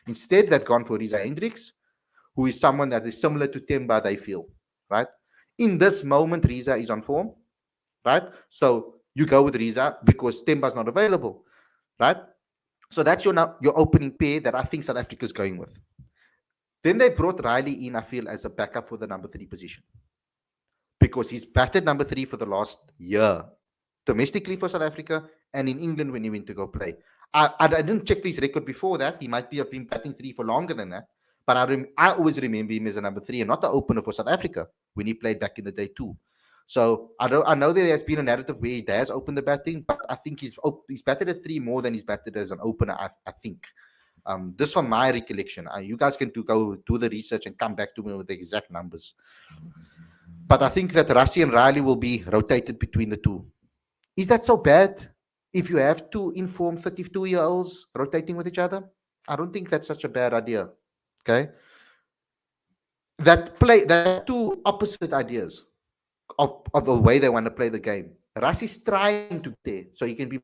Instead, they've gone for Riza Hendricks, who is someone that is similar to Temba, they feel, right? In this moment, Riza is on form, right? So you go with Riza because Temba's not available, right? So that's your opening pair that I think South Africa is going with. Then they brought Riley in, I feel, as a backup for the number 3 position, because he's batted number 3 for the last year, domestically for South Africa and in England when he went to go play. I didn't check his record before that. He might be have been batting three for longer than that. But I always remember him as a number three and not the opener for South Africa when he played back in the day too. So I know there has been a narrative where he has opened the batting, but I think he's batted at three more than he's batted as an opener. I think. This from my recollection. You guys can go do the research and come back to me with the exact numbers. But I think that Rassie and Riley will be rotated between the two. Is that so bad? If you have two informed 32-year-olds rotating with each other, I don't think that's such a bad idea. Okay, that two opposite ideas of the way they want to play the game. Rassie's trying to get there so he can be.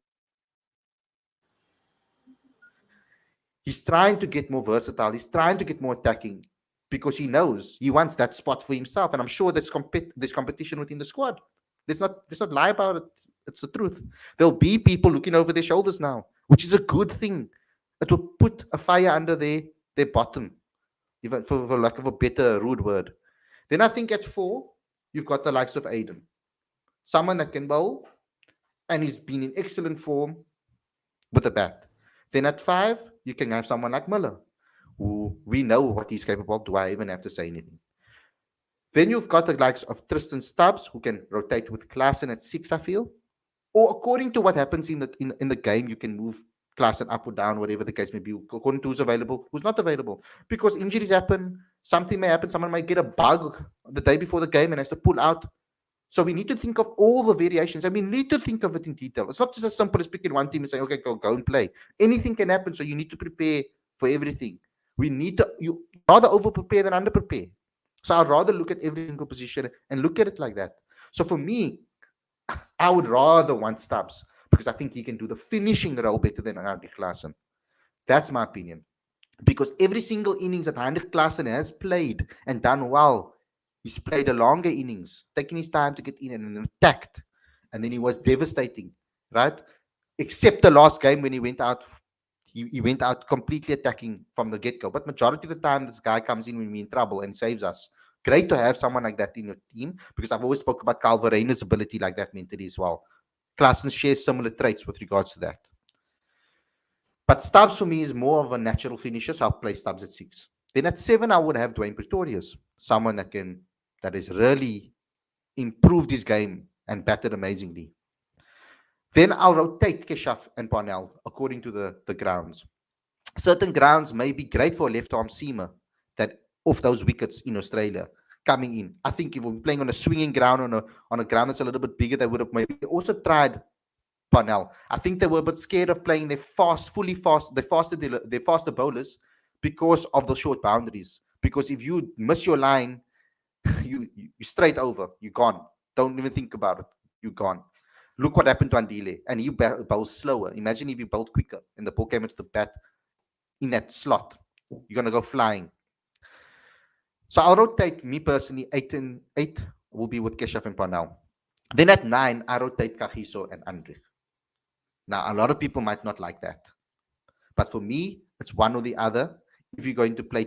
He's trying to get more versatile. He's trying to get more attacking because he knows he wants that spot for himself. And I'm sure there's competition within the squad. Let's not lie about it. It's the truth. There'll be people looking over their shoulders now, which is a good thing. It will put a fire under their bottom, even for lack of a better rude word. Then I think at 4, you've got the likes of Aiden, someone that can bowl, and he's been in excellent form with a bat. Then at 5, you can have someone like Miller, who we know what he's capable of. Do I even have to say anything? Then you've got the likes of Tristan Stubbs, who can rotate with Klaasen at 6, I feel. Or according to what happens in the game, you can move Klaasen up or down, whatever the case may be, according to who's available, who's not available. Because injuries happen, something may happen, someone might get a bug the day before the game and has to pull out. So we need to think of all the variations, and we need to think of it in detail. It's not just as simple as picking one team and saying, okay, go and play. Anything can happen, so you need to prepare for everything. We need to rather over-prepare than under-prepare. So I'd rather look at every single position and look at it like that. So for me, I would rather want Stubbs because I think he can do the finishing role better than Heinrich Klaasen. That's my opinion. Because every single innings that Heinrich Klaasen has played and done well, he's played a longer innings, taking his time to get in and then attacked. And then he was devastating, right? Except the last game when he went out. He went out completely attacking from the get-go. But majority of the time, this guy comes in when we're in trouble and saves us. Great to have someone like that in your team because I've always spoke about Calveraina's ability like that mentally as well. Klaasen shares similar traits with regards to that. But Stubbs for me is more of a natural finisher, so I'll play Stubbs at 6. Then at 7, I would have Dwayne Pretorius, someone that has really improved his game and batted amazingly. Then I'll rotate Keshav and Parnell according to the grounds. Certain grounds may be great for a left-arm seamer that off those wickets in Australia coming in. I think if we're playing on a swinging ground, on a ground that's a little bit bigger, they would have maybe also tried Parnell. I think they were a bit scared of playing their faster bowlers because of the short boundaries. Because if you miss your line, you straight over. You're gone. Don't even think about it. You're gone. Look what happened to Andile. And he bowled slower. Imagine if you bowled quicker and the ball came into the bat in that slot. You're going to go flying. So I'll rotate, me personally, 8 will be with Keshav and Parnell. Then at 9, I rotate Kagiso and Andrich. Now, a lot of people might not like that. But for me, it's one or the other. If you're going to play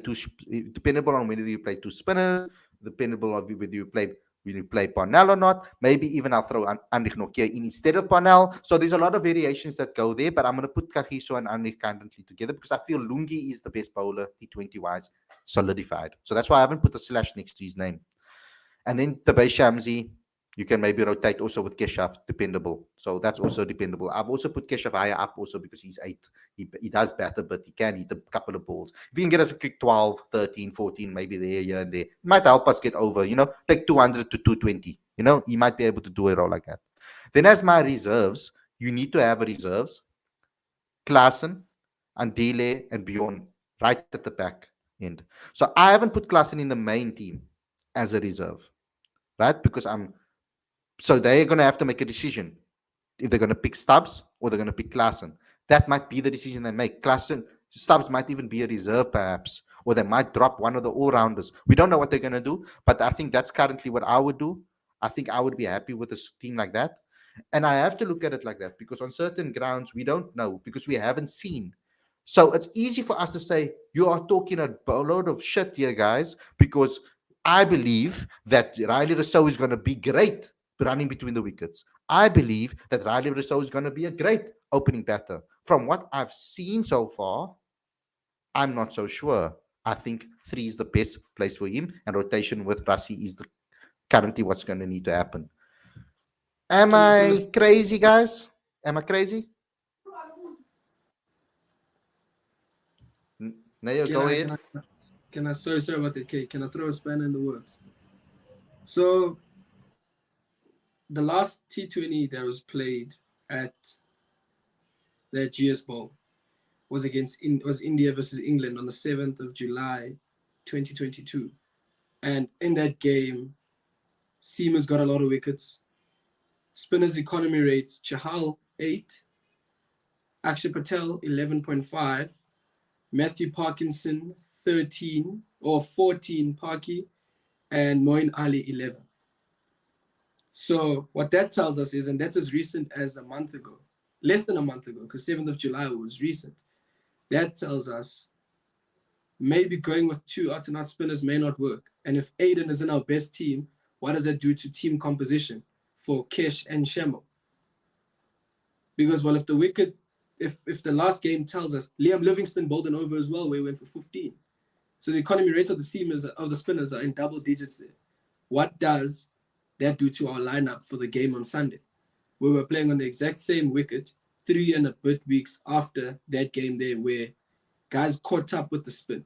dependable on whether you play 2 spinners, dependable on whether you play Parnell or not. Maybe even I'll throw Andrich Nokia in instead of Parnell. So there's a lot of variations that go there, but I'm going to put Kagiso and Andrich currently together because I feel Lungi is the best bowler, T20-wise, solidified. So that's why I haven't put a slash next to his name. And then Tabai Shamsi, you can maybe rotate also with Keshav, dependable. So that's also dependable. I've also put Keshav higher up also because he's 8. He does better, but he can hit a couple of balls. If he can get us a quick 12, 13, 14, maybe there, here and there, it might help us get over, take 200 to 220. He might be able to do it all like that. Then as my reserves, you need to have a reserves. Klaasen, Andile, and Bjorn right at the back end. So I haven't put Klaasen in the main team as a reserve, right? Because so they're going to have to make a decision if they're going to pick Stubbs or they're going to pick Klaasen. That might be the decision they make. Stubbs might even be a reserve perhaps, or they might drop one of the all-rounders. We don't know what they're going to do, but I think that's currently what I would do. I think I would be happy with a team like that. And I have to look at it like that because on certain grounds, we don't know because we haven't seen. So it's easy for us to say, you are talking a load of shit here, guys, because I believe that Riley Rousseau is going to be great running between the wickets. I believe that Riley Rousseau is going to be a great opening batter. From what I've seen so far, I'm not so sure. I think three is the best place for him, and rotation with Rassi is currently what's going to need to happen. Am Can I throw a I crazy, guys? Am I crazy? Nayo, can go I ahead. can I can I sorry about that, Kate. Can I throw a spanner in the works? So the last T20 that was played at the GS Bowl was was India versus England on the 7th of July 2022. And in that game, Seamers got a lot of wickets. Spinners economy rates, Chahal 8, Akshay Patel 11.5, Matthew Parkinson 13 or 14 Parky, and Moin Ali 11. So what that tells us is, and that's as recent as a month ago, less than a month ago, because 7th of July was recent. That tells us maybe going with two out-and-out spinners may not work. And if Aiden is in our best team, what does that do to team composition for Kesh and Shemo? Because, well, if the last game tells us Liam Livingston bowled an over as well, where he went for 15. So the economy rates of the seamers, of the spinners, are in double digits there. What does that do to our lineup for the game on Sunday? We were playing on the exact same wicket 3 and a bit weeks after that game there, where guys caught up with the spin.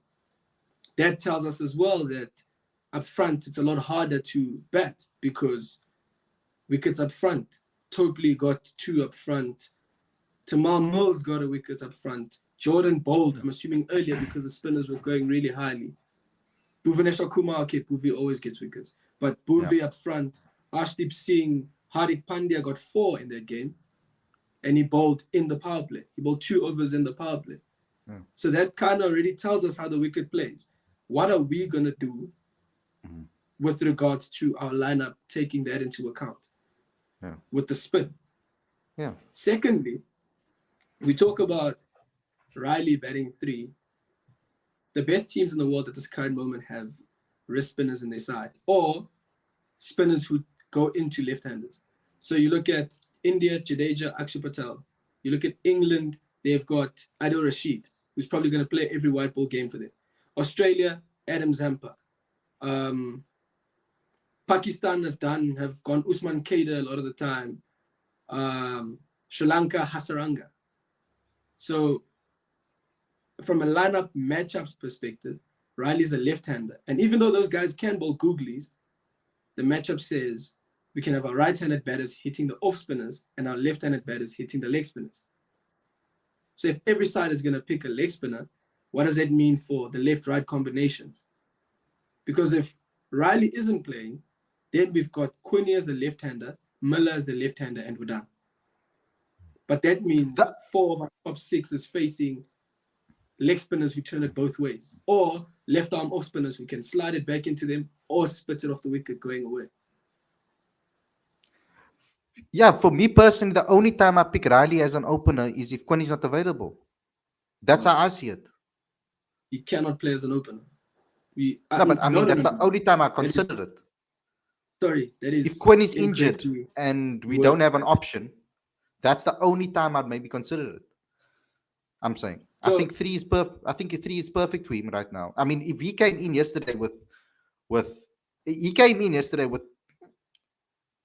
That tells us as well that up front, it's a lot harder to bat because wickets up front. Topley got 2 up front. Tamal Mills got a wicket up front. Jordan bowled, I'm assuming earlier because the spinners were going really highly. Bhuvaneshwar Kumar, okay, Bhuvi always gets wickets. But Bhuvi up front, Ashdeep Singh, Hardik Pandya got 4 in that game. And he bowled in the power play. He bowled 2 overs in the power play. So that kind of already tells us how the wicket plays. What are we going to do with regards to our lineup, taking that into account with the spin? Secondly, we talk about Riley batting 3. The best teams in the world at this current moment have wrist spinners in their side or spinners who go into left-handers. So you look at India, Jadeja, Akshay Patel. You look at England, they've got Adil Rashid, who's probably going to play every white ball game for them. Australia, Adam Zampa. Pakistan have gone Usman Khader a lot of the time. Sri Lanka, Hasaranga. So from a lineup matchups perspective, Riley's a left-hander. And even though those guys can bowl googlies, the matchup says we can have our right-handed batters hitting the off-spinners and our left-handed batters hitting the leg spinners. So if every side is going to pick a leg spinner, what does that mean for the left-right combinations? Because if Riley isn't playing, then we've got Quinny as the left-hander, Miller as the left-hander, and we're done. But that means 4 of our top 6 is facing leg spinners who turn it both ways, or left arm off spinners who can slide it back into them or spit it off the wicket going away. Yeah, for me personally, the only time I pick Riley as an opener is if Quinny's not available. That's how I see it. He cannot play as an opener. That's the only time I consider it. Sorry, that is. If Quinn is injured and we don't have an option, that's the only time I'd maybe consider it. I'm saying. So, I think 3 is perfect. I think 3 is perfect for him right now. I mean, if he came in yesterday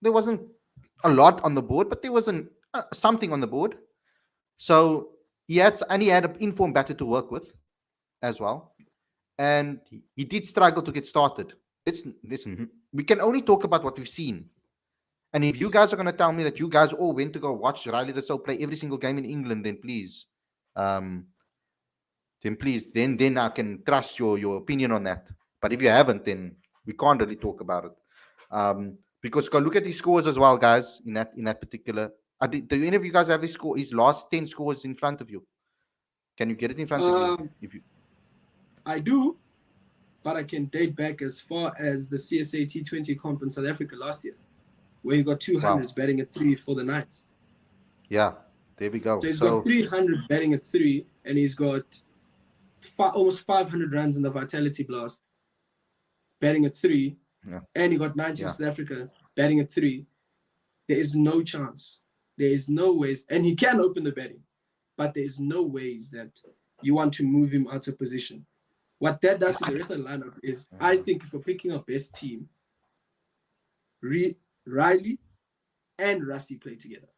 there wasn't a lot on the board, but there wasn't something on the board. So he had an informed batter to work with as well. And he did struggle to get started. Listen, we can only talk about what we've seen. And if you guys are going to tell me that you guys all went to go watch Riley Rousseau play every single game in England, then please, then I can trust your opinion on that. But if you haven't, then we can't really talk about it. Because go look at his scores as well, guys. In that particular, do any of you guys have his last 10 scores in front of you? Can you get it in front of you? I do, but I can date back as far as the CSA T20 comp in South Africa last year, where he got 200s batting at 3 for the Knights. Yeah, there we go. So he's got 300 batting at 3, and he's got almost 500 runs in the Vitality Blast, batting at 3, and he got 90 for South Africa, batting at 3. There is no chance. There is no ways, and he can open the batting, but there's no ways that you want to move him out of position. What that does to the rest of the lineup is, I think if we're picking our best team, Riley and Rassie play together.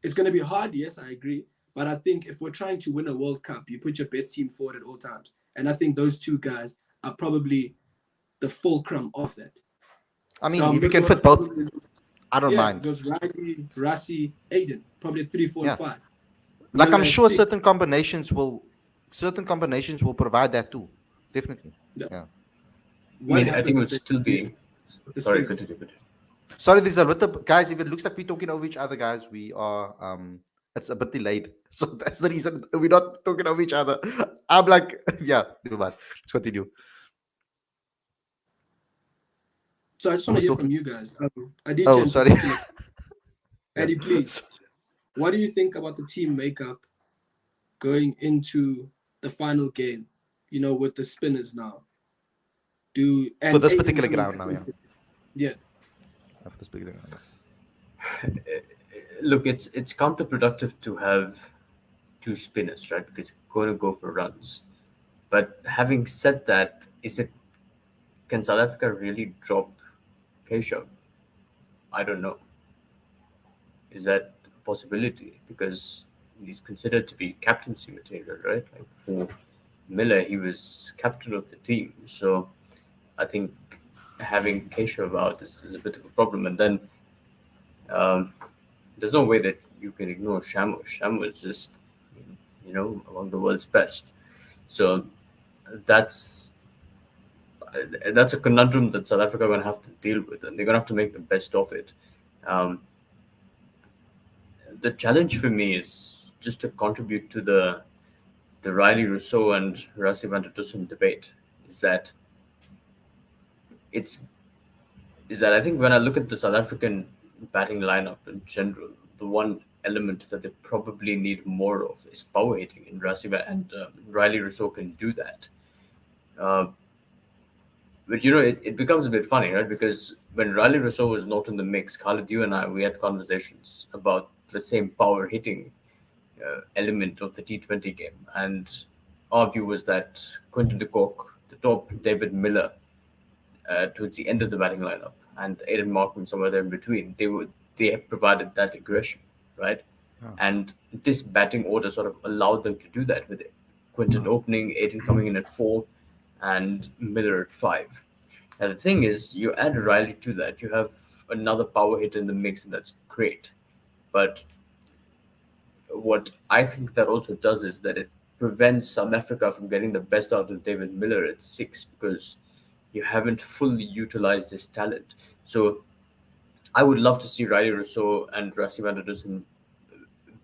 It's going to be hard, yes, I agree. But I think if we're trying to win a World Cup, you put your best team forward at all times. And I think those two guys are probably the fulcrum of that. I mean, So if you can fit both, I don't yeah, mind. it goes Riley, Rassie, Aiden, probably 3, 4, Yeah. and 5. Like Miller I'm at sure 6. certain combinations will provide that too. Definitely. Yeah. Yeah. I What mean, I happens think it would if they still be. use the Sorry, spinners? continue. Sorry, this is a little guys. If it looks like we're talking over each other, guys, we are it's a bit delayed. So that's the reason we're not talking over each other. I'm like, yeah, never mind. Let's continue. So I just Who want to was hear from talking? you guys. Aditya Oh, in sorry. particular. Yeah. Eddie, please. What do you think about the team makeup going into the final game? You know, with the spinners now. For this Aiden particular coming ground back now, yeah. into it. Yeah. For this particular ground. Look, it's counterproductive to have two spinners, right? Because you're going to go for runs. But having said that, can South Africa really drop Keshav? I don't know. Is that a possibility? Because he's considered to be captaincy material, right? Like for Miller, he was captain of the team. So I think having Keshav out is a bit of a problem. And then um, there's no way that you can ignore Shamu. Shamu is just, among the world's best. So that's that's a conundrum that South Africa are going to have to deal with, and they're going to have to make the best of it. Um, the challenge for me is just to contribute to the Riley Rousseau and Rassie van der Dussen debate. Is that it's is that I think when I look at the South African batting lineup in general, the one element that they probably need more of is power hitting, and Riley Rousseau can do that. Uh, but it becomes a bit funny, right? Because when Riley Rousseau was not in the mix, Khalid, you and I, we had conversations about the same power hitting element of the T20 game, and our view was that Quinton de Kock, the top David Miller, towards the end of the batting lineup, and Aiden Markman somewhere there in between, they have provided that aggression, right? Oh. And this batting order sort of allowed them to do that with it. Quinton opening, Aiden coming in at 4, and Miller at 5. And the thing is, you add Riley to that, you have another power hit in the mix, and that's great. But what I think that also does is that it prevents South Africa from getting the best out of David Miller at 6, because you haven't fully utilized his talent. So I would love to see Riley Rousseau and Rassie van der Dussen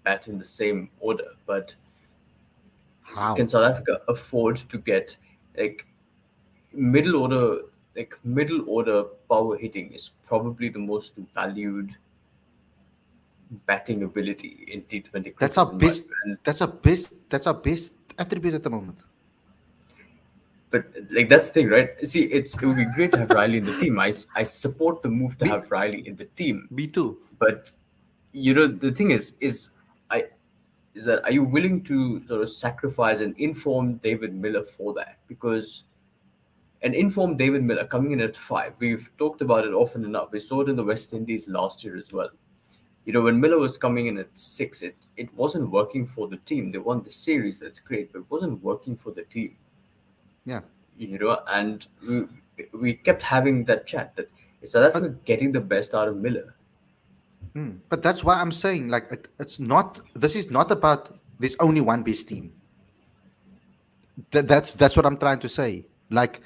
bat in the same order, but How? can South Africa afford to get like middle order middle order power hitting is probably the most valued batting ability in T20 cricket. That's our in my best. view. And That's our best attribute at the moment. But like that's the thing, right? See, it would be great to have Riley in the team. I support the move to Me- have Riley in the team, Me too. but the thing I is that are you willing to sort of sacrifice an informed David Miller for that? Because an informed David Miller coming in at 5, we've talked about it often enough. We saw it in the West Indies last year as well. When Miller was coming in at 6, it wasn't working for the team. They won the series, that's great, but it wasn't working for the team. Yeah. And we kept having that chat that is South Africa getting the best out of Miller. But that's why I'm saying, like, it's not. This is not about. There's only one best team. That's what I'm trying to say. Like,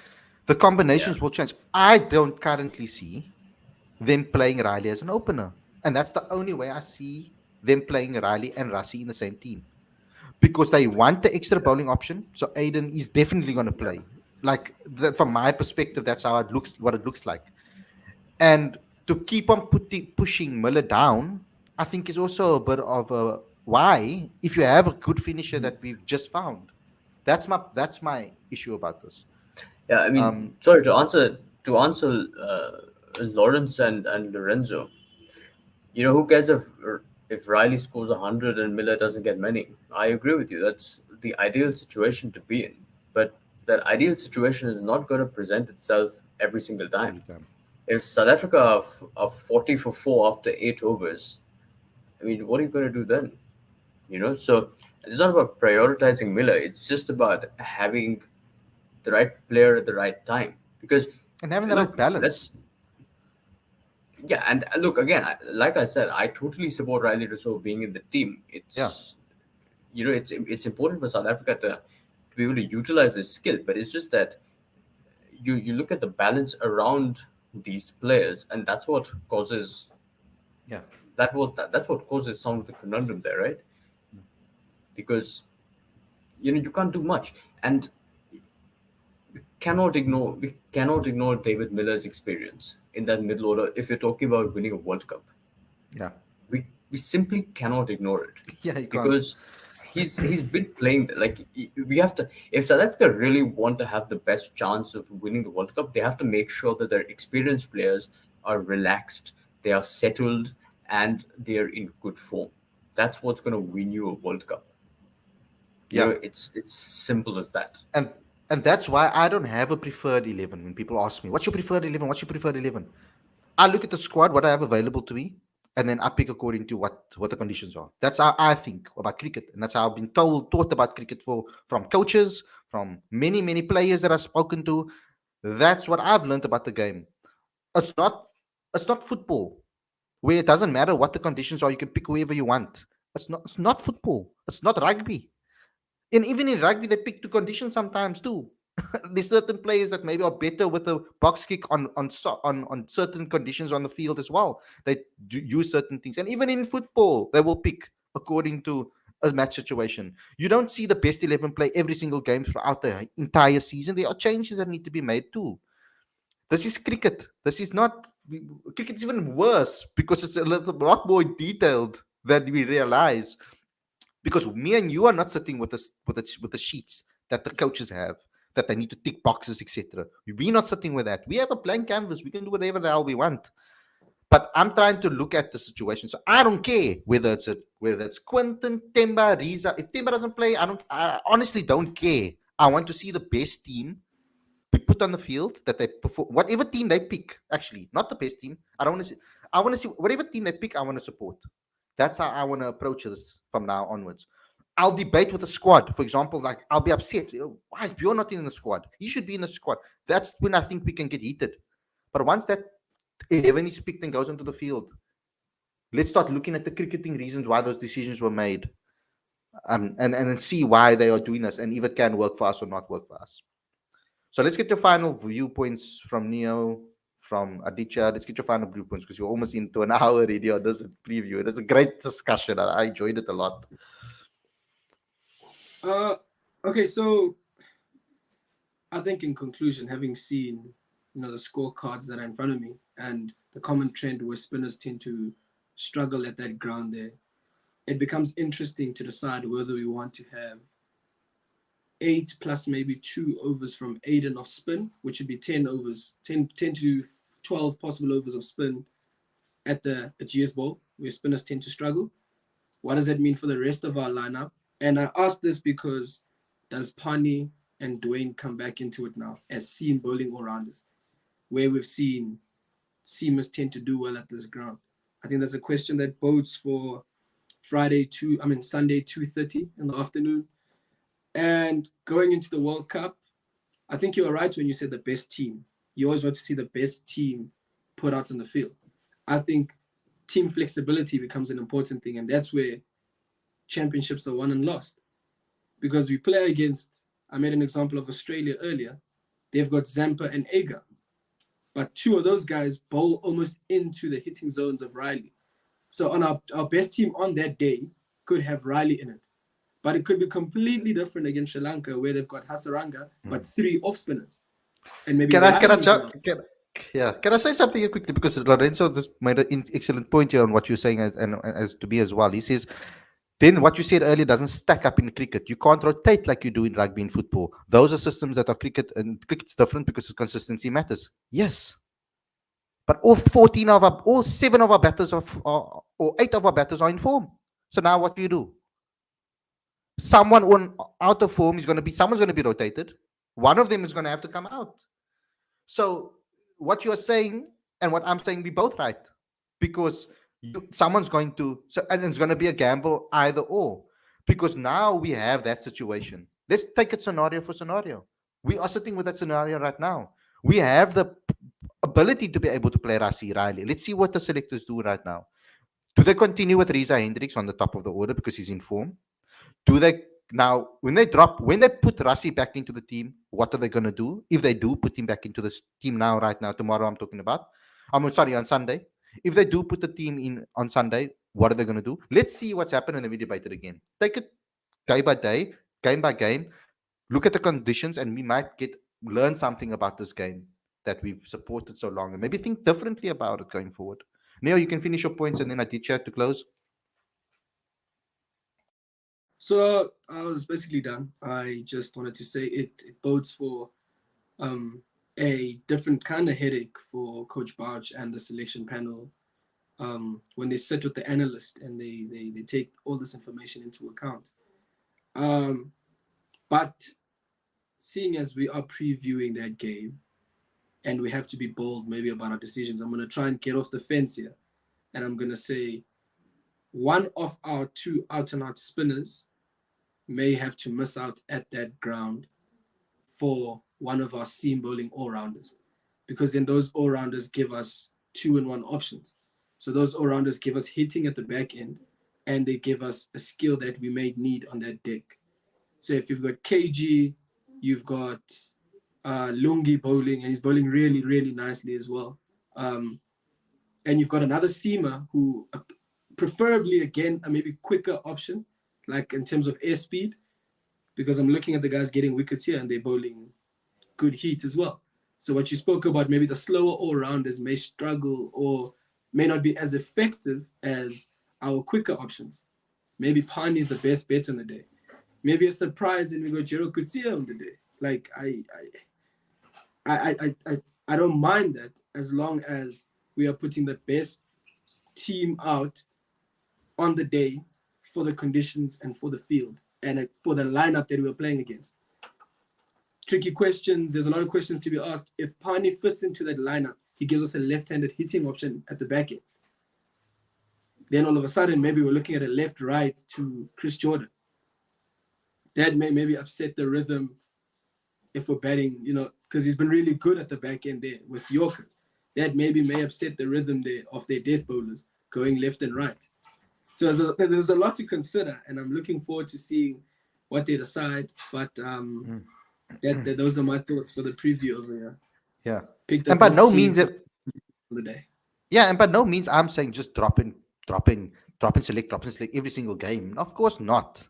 the combinations will change. I don't currently see them playing Riley as an opener, and that's the only way I see them playing Riley and Rassie in the same team, because they want the extra bowling option. So Aiden is definitely going to play. Like that, from my perspective, that's how it looks. What it looks like. And to keep on pushing Miller down, I think is also a bit of a why. If you have a good finisher that we've just found, that's my issue about this. Yeah, I mean, sorry to answer Lawrence and Lorenzo. Who cares if Riley scores 100 and Miller doesn't get many. I agree with you. That's the ideal situation to be in. But that ideal situation is not going to present itself every single time. every time. If South Africa are 40 for 4 after 8 overs, I mean, what are you going to do then? So it's not about prioritizing Miller. It's just about having the right player at the right time. Because And having the right look, balance. let's yeah, and look again. Like I said, I totally support Riley Rousseau being in the team. Yeah. It's important for South Africa to be able to utilize this skill, but it's just that you look at the balance around these players, and Yeah. that's what causes some of the conundrum there, right? Because you can't do much, and we cannot ignore David Miller's experience in that middle order if you're talking about winning a World Cup. Yeah. We simply cannot ignore it Yeah, you can't. because he's been playing like we have to. If South Africa really want to have the best chance of winning the World Cup, they have to make sure that their experienced players are relaxed, they are settled, and they're in good form. That's what's going to win you a World Cup. Yeah. It's simple as that. And and that's why I don't have a preferred 11. When people ask me, what's your preferred 11? What's your preferred 11? I look at the squad, what I have available to me, and then I pick according to what the conditions are. That's how I think about cricket, and that's how I've been taught about cricket from coaches, from many players that I've spoken to. That's what I've learned about the game. It's not it's not football where it doesn't matter what the conditions are. You can pick whoever you want. It's not football. It's not rugby. And even in rugby, they pick to conditions sometimes too. There's certain players that maybe are better with a box kick on certain conditions on the field as well. They do use certain things, and even in football, they will pick according to a match situation. You don't see the best 11 play every single game throughout the entire season. There are changes that need to be made too. This is cricket. This is not cricket's even worse because it's a lot more detailed than we realize, because me and you are not sitting with us with the sheets that the coaches have that they need to tick boxes, etc. We're not sitting with that. We have a blank canvas. We can do whatever the hell we want. But I'm trying to look at the situation. So I don't care whether it's Quinton, Temba, Riza. If Temba doesn't play, I honestly don't care. I want to see the best team be put on the field, that they perform whatever team they pick. Actually, not the best team. I don't want to see. I want to see whatever team they pick. I want to support. That's how I want to approach this from now onwards. I'll debate with the squad. For example, like I'll be upset. Why is Bjorn not in the squad? He should be in the squad. That's when I think we can get heated. But once that 11 is picked and goes into the field, let's start looking at the cricketing reasons why those decisions were made, and then see why they are doing this and if it can work for us or not work for us. So let's get your final viewpoints from Neo, from Aditya. Let's get your final viewpoints because we're almost into an hour already on this preview. It is a great discussion. I enjoyed it a lot. Okay, so I think in conclusion, having seen the scorecards that are in front of me and the common trend where spinners tend to struggle at that ground there, it becomes interesting to decide whether we want to have 8 plus maybe 2 overs from Aiden of spin, which would be 10 overs, 10 to 12 possible overs of spin at the GS Bowl, where spinners tend to struggle. What does that mean for the rest of our lineup? And I ask this because does Pani and Dwayne come back into it now as seam bowling all-rounders, where we've seen seamers tend to do well at this ground? I think that's a question that bodes for Sunday 2:30 in the afternoon. And going into the World Cup, I think you were right when you said the best team. You always want to see the best team put out on the field. I think team flexibility becomes an important thing, and that's where championships are won and lost. Because we play against, I made an example of Australia earlier, they've got Zampa and Agar. But 2 of those guys bowl almost into the hitting zones of Riley. So on our best team on that day could have Riley in it. But it could be completely different against Sri Lanka, where they've got Hasaranga, but 3 off spinners. And maybe Can I Riley's jump? out. Can I say something here quickly? Because Lorenzo just made an excellent point here on what you're saying, and as to me as well. He says, then what you said earlier doesn't stack up in cricket. You can't rotate like you do in rugby and football. Those are systems that are cricket, and cricket's different because consistency matters. Yes. But all 7 of our batters are or 8 of our batters are in form. So now what do? Someone on out of form is going to be someone's going to be rotated. One of them is going to have to come out. So what you're saying and what I'm saying, we both right, because someone's going to, so, and it's going to be a gamble either or, because now we have that situation. Let's take it scenario for scenario. We are sitting with that scenario right now. We have the ability to be able to play Rasi Riley. Let's see what the selectors do right now. Do they continue with Riza Hendricks on the top of the order because he's in form? Do they now when they put Rasi back into the team, what are they going to do? If they do put him back into the team now, right now, tomorrow, I'm talking about. I'm sorry, on Sunday. If they do put the team in on Sunday, what are they going to do? Let's see what's happened, and then we debate it again. Take it day by day, game by game. Look at the conditions, and we might learn something about this game that we've supported so long, and maybe think differently about it going forward. Neo, you can finish your points, and then I did chat to close. So I was basically done. I just wanted to say it bodes for a different kind of headache for Coach Bouch and the selection panel when they sit with the analyst and they take all this information into account. But seeing as we are previewing that game and we have to be bold maybe about our decisions, I'm going to try and get off the fence here. And I'm going to say one of our two out-and-out spinners may have to miss out at that ground for one of our seam bowling all-rounders, because then those all-rounders give us 2-in-1 options. So those all-rounders give us hitting at the back end, and they give us a skill that we may need on that deck. So if you've got KG, you've got Lungi bowling, and he's bowling really, really nicely as well. And you've got another seamer who preferably, again, a maybe quicker option, like in terms of airspeed, because I'm looking at the guys getting wickets here and they're bowling good heat as well. So what you spoke about, maybe the slower all-rounders may struggle or may not be as effective as our quicker options. Maybe Pani is the best bet on the day. Maybe a surprise and we go Jero Kutsia on the day. Like I don't mind that, as long as we are putting the best team out on the day for the conditions and for the field and for the lineup that we're playing against. Tricky questions. There's a lot of questions to be asked. If Pani fits into that lineup, he gives us a left-handed hitting option at the back end. Then all of a sudden, maybe we're looking at a left-right to Chris Jordan. That may maybe upset the rhythm if we're batting, because he's been really good at the back end there with Yorker. That maybe may upset the rhythm there of their death bowlers going left and right. So there's a lot to consider, and I'm looking forward to seeing what they decide. But those are my thoughts for the preview over here. Yeah, Pick and by no means of the day. Yeah, and by no means I'm saying just drop in, select every single game. Of course not.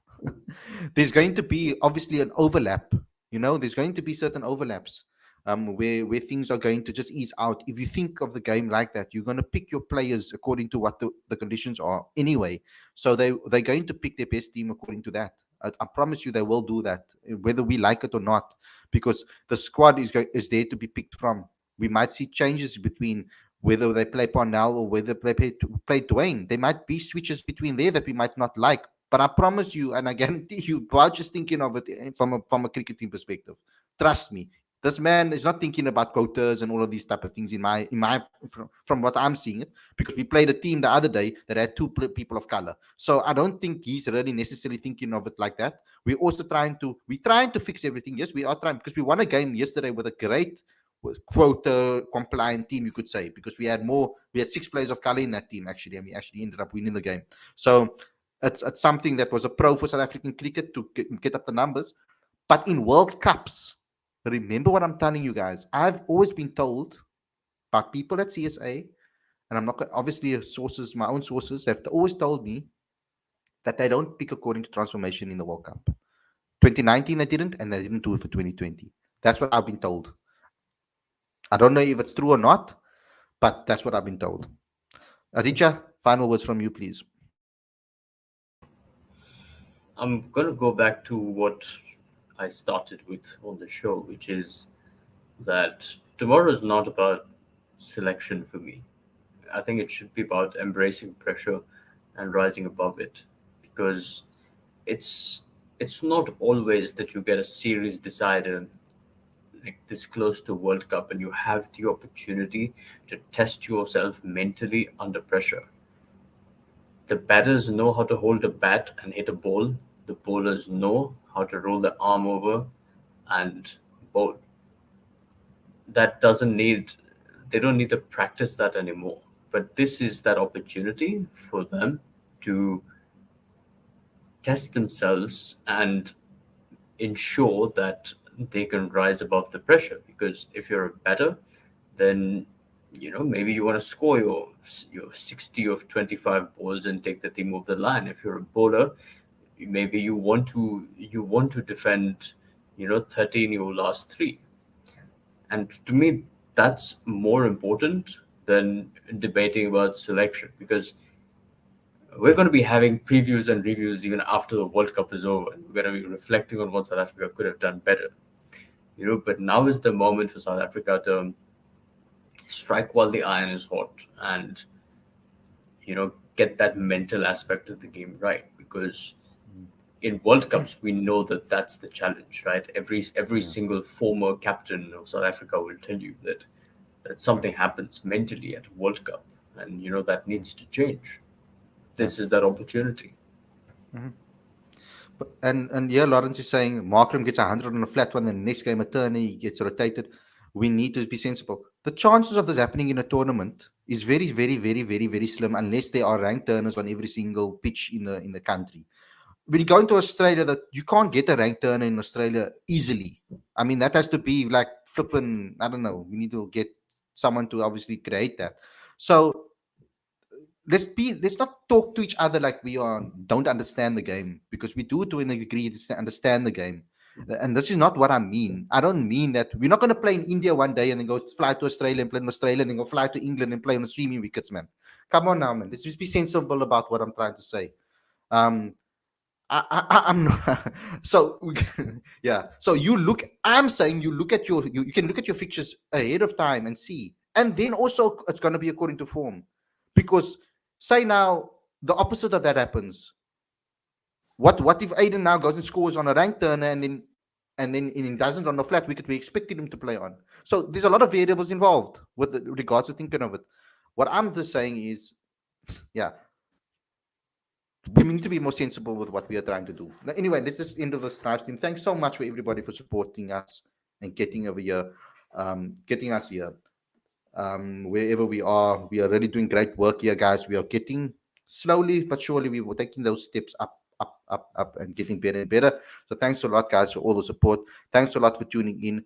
There's going to be obviously an overlap. There's going to be certain overlaps where things are going to just ease out. If you think of the game like that, you're going to pick your players according to what the conditions are anyway. So they're going to pick their best team according to that. I promise you they will do that, whether we like it or not, because the squad is there to be picked from. We might see changes between whether they play Parnell or whether they play Dwayne. There might be switches between there that we might not like. But I promise you, and I guarantee you, Bouch is thinking of it from a cricketing perspective. Trust me, this man is not thinking about quotas and all of these type of things. From what I'm seeing it, because we played a team the other day that had two people of color. So I don't think he's really necessarily thinking of it like that. We're trying to fix everything. Yes, we are trying, because we won a game yesterday with a great quota compliant team, you could say, because we had 6 players of color in that team actually, and we actually ended up winning the game. So it's something that was a pro for South African cricket to get up the numbers. But in World Cups, remember what I'm telling you guys. I've always been told by people at CSA, and I'm not obviously my own sources have always told me that they don't pick according to transformation in the World Cup. 2019 they didn't, and they didn't do it for 2020. That's what I've been told. I don't know if it's true or not, but that's what I've been told. Aditya, final words from you, please. I'm going to go back to what I started with on the show, which is that tomorrow is not about selection for me. I think it should be about embracing pressure and rising above it, because it's it's not always that you get a series decider like this close to World Cup and you have the opportunity to test yourself mentally under pressure. The batters know how to hold a bat and hit a ball. The bowlers know how to roll the arm over and bowl. That doesn't need, they don't need to practice that anymore. But this is that opportunity for them to test themselves and ensure that they can rise above the pressure. Because if you're a batter, then maybe you want to score your 60 of 25 balls and take the team over the line. If you're a bowler, maybe you want to defend 13 your last three. And to me, that's more important than debating about selection, because we're going to be having previews and reviews even after the World Cup is over. And we're going to be reflecting on what South Africa could have done better. But now is the moment for South Africa to strike while the iron is hot and get that mental aspect of the game right, because in World Cups we know that that's the challenge, right? Every Yeah. single former captain of South Africa will tell you that something happens mentally at a World Cup, and that needs to change. Yeah. This is that opportunity. Mhm. And yeah, Lawrence is saying Markram gets 100 on a flat one, then the next game a turn he gets rotated. We need to be sensible. The chances of this happening in a tournament is very, very, very, very, very slim unless there are ranked turners on every single pitch in the country. When you go into Australia, that you can't get a ranked turner in Australia easily. I mean, that has to be like flipping. I don't know. We need to get someone to obviously create that. So let's not talk to each other like we are don't understand the game, because we do to a degree to understand the game. And this is not what I mean. I don't mean that we're not going to play in India one day and then go fly to Australia and play in Australia and then go fly to England and play on the swimming wickets, man. Come on now, man. Let's just be sensible about what I'm trying to say. um I'm not. So yeah. So you look. I'm saying you look at you can look at your fixtures ahead of time and see, and then also it's going to be according to form, because say now the opposite of that happens. What if Aiden now goes and scores on a ranked turner and then he doesn't on the flat wicket we expected him to play on? So there's a lot of variables involved with regards to thinking of it. What I'm just saying is, yeah, we need to be more sensible with what we are trying to do. Now, anyway, this is end of the live stream. Thanks so much for everybody for supporting us and getting over here, getting us here. Wherever we are really doing great work here, guys. We are getting slowly but surely we were taking those steps up and getting better and better. So thanks a lot, guys, for all the support. Thanks a lot for tuning in.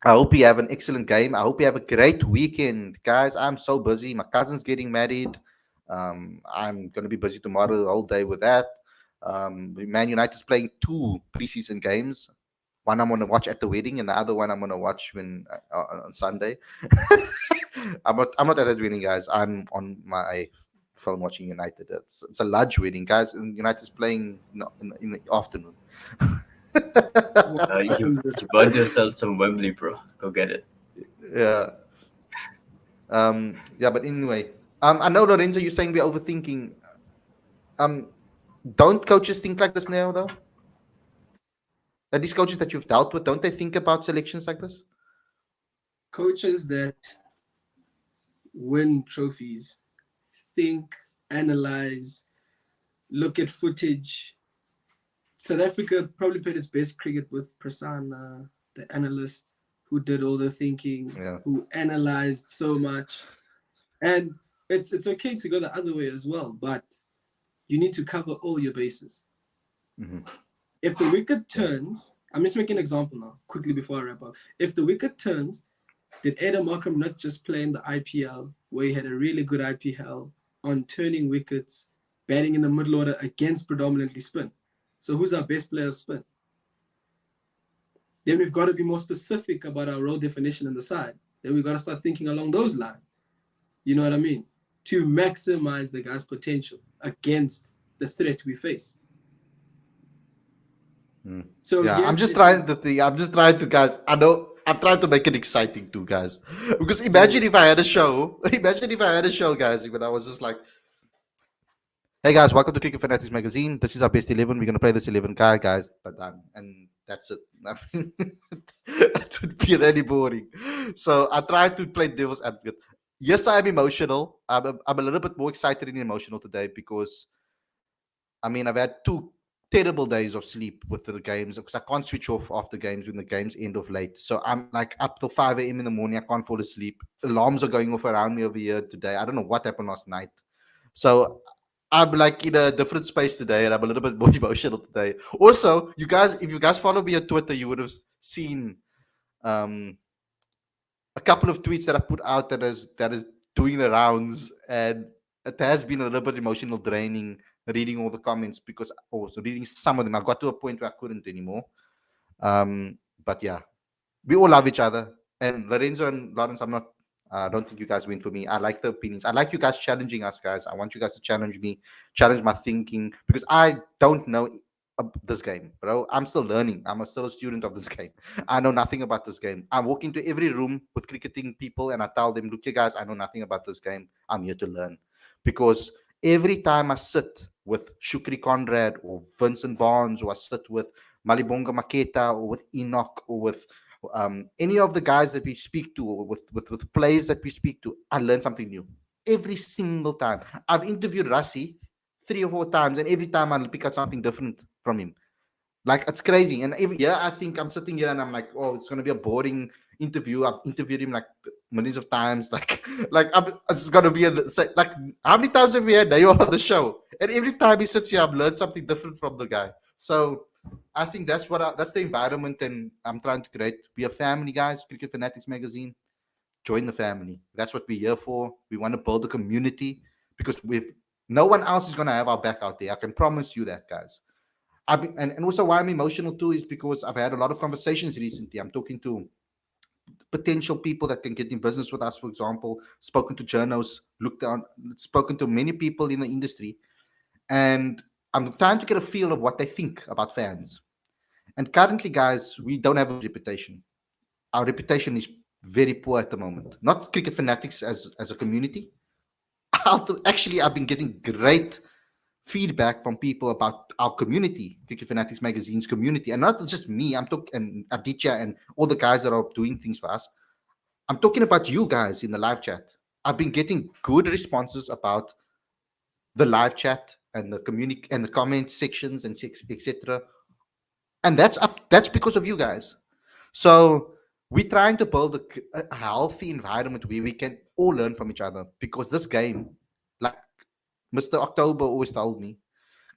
I hope you have an excellent game. I hope you have a great weekend, guys. I'm so busy. My cousin's getting married. I'm going to be busy tomorrow all day with that. Man United's playing two preseason games. One I'm going to watch at the wedding, and the other one I'm going to watch when on Sunday. I'm not at that wedding, guys. I'm on my phone watching United. It's a large wedding, guys. And United's playing in the afternoon. You've earned yourself some Wembley, bro. Go get it. Yeah. Yeah, but anyway, I know Lorenzo, you're saying we're overthinking. Um, don't coaches think like this now, though? These coaches that you've dealt with, don't they think about selections like this? Coaches that win trophies think, analyze, look at footage. South Africa probably played its best cricket with Prasanna, the analyst, who did all the thinking, Yeah. who analyzed so much. And it's okay to go the other way as well, but you need to cover all your bases. Mhm. If the wicket turns, I'm just making an example now, quickly before I wrap up. If the wicket turns, did Adam Markham not just play in the IPL, where he had a really good IPL on turning wickets, batting in the middle order against predominantly spin? So who's our best player of spin? Then we've got to be more specific about our role definition in the side. Then we've got to start thinking along those lines. You know what I mean? To maximize the guy's potential against the threat we face. So Yeah, yes, I'm just trying to think. I'm just trying to, guys. I know I'm trying to make it exciting too, guys. Because imagine if I had a show. Imagine if I had a show, guys. When I was just like, Hey guys, welcome to Cricket Fanatics Magazine. This is our best 11. We're going to play this 11 guys, but and that's it. I mean, it would be really boring. So I tried to play devil's advocate. Yes, I'm emotional. I'm a little bit more excited and emotional today because I mean, I've had two terrible days of sleep with the games because I can't switch off after games when the games end of late. So I'm like up till 5 a.m. in the morning. I can't fall asleep. Alarms are going off around me over here today. I don't know what happened last night. So I'm like in a different space today and I'm a little bit more emotional today. Also, you guys, if you guys follow me on Twitter, you would have seen um, a couple of tweets that I put out that is doing the rounds, and it has been a little bit emotional draining reading all the comments because also reading some of them. I got to a point where I couldn't anymore. But yeah, we all love each other. And Lorenzo and Lawrence, I don't think you guys win for me. I like the opinions. I like you guys challenging us, guys. I want you guys to challenge me, challenge my thinking because I don't know this game, bro. I'm still learning. Still a student of this game. I know nothing about this game. I walk into every room with cricketing people and I tell them, look, you guys, I know nothing about this game. I'm here to learn. Because every time I sit with Shukri Conrad or Vincent Barnes, or I sit with Malibonga Maketa or with Enoch or with any of the guys that we speak to or with players that we speak to, I learn something new every single time. I've interviewed Rassi 3 or 4 times, and every time I pick out something different from him. Like it's crazy. And every year I think I'm sitting here and I'm like, oh, it's gonna be a boring interview. I've interviewed him like millions of times. It's gonna be like how many times have we had Nayo on the show? And every time he sits here, I've learned something different from the guy. So I think that's the environment, and I'm trying to create. Be a family, guys. Cricket Fanatics Magazine. Join the family. That's what we're here for. We want to build a community because with no one else is gonna have our back out there. I can promise you that, guys. And also why I'm emotional too is because I've had a lot of conversations recently. I'm talking to potential people that can get in business with us, for example, spoken to journalists, looked on, spoken to many people in the industry, and I'm trying to get a feel of what they think about fans. And currently, guys, we don't have a reputation. Our reputation is very poor at the moment. Not cricket fanatics as a community. Actually, I've been getting great feedback from people about our community, Cricket Fanatics Magazine's community, and not just me. I'm talking and Aditya and all the guys that are doing things for us. I'm talking about you guys in the live chat. I've been getting good responses about the live chat and the community and the comment sections and etc. And that's because of you guys. So we're trying to build a healthy environment where we can all learn from each other because this game, like Mr. October always told me,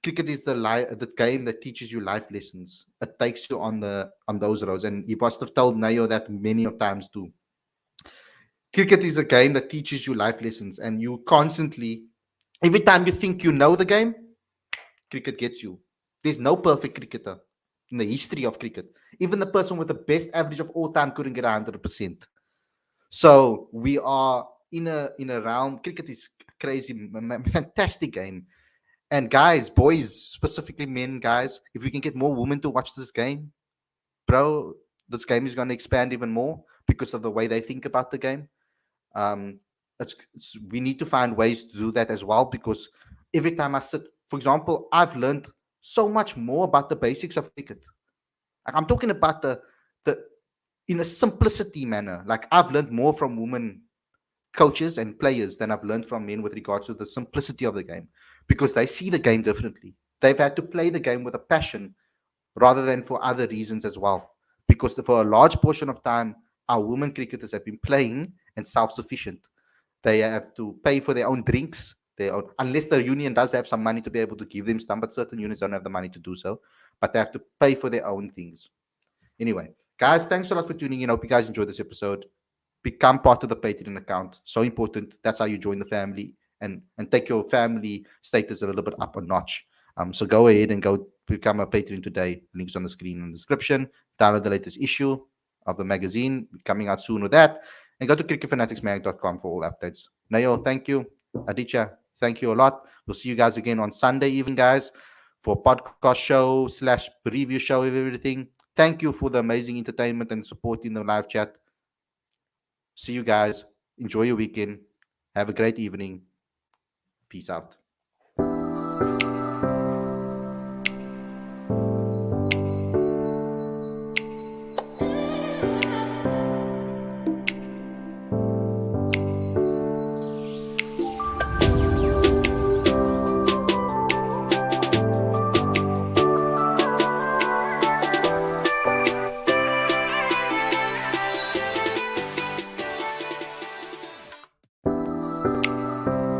cricket is the game that teaches you life lessons. It takes you on those roads, and he must have told Nayo that many of times too. Cricket is a game that teaches you life lessons, and you constantly, every time you think you know the game, cricket gets you. There's no perfect cricketer in the history of cricket. Even the person with the best average of all time couldn't get 100%. So we are in a realm. Cricket is a crazy, fantastic game. And guys, boys, specifically men, guys, if we can get more women to watch this game, bro, this game is going to expand even more because of the way they think about the game. Um, we need to find ways to do that as well because every time I sit, for example, I've learned so much more about the basics of cricket. Like, I'm talking about the in a simplicity manner. Like I've learned more from women coaches and players than I've learned from men with regards to the simplicity of the game because they see the game differently. They've had to play the game with a passion rather than for other reasons as well. Because for a large portion of time, our women cricketers have been playing and self-sufficient. They have to pay for their own drinks, unless the union does have some money to be able to give them some, but certain unions don't have the money to do so. But they have to pay for their own things. Anyway, guys, thanks a lot for tuning in. I hope you guys enjoyed this episode. Become part of the Patreon account. So important. That's how you join the family and take your family status a little bit up a notch. So go ahead and go become a Patreon today. Links on the screen in the description. Download the latest issue of the magazine coming out soon with that. And go to cricketfanaticsmag.com for all updates. Nayo, thank you. Aditya, thank you a lot. We'll see you guys again on Sunday evening, guys, for a podcast show / review show of everything. Thank you for the amazing entertainment and support in the live chat. See you guys. Enjoy your weekend. Have a great evening. Peace out.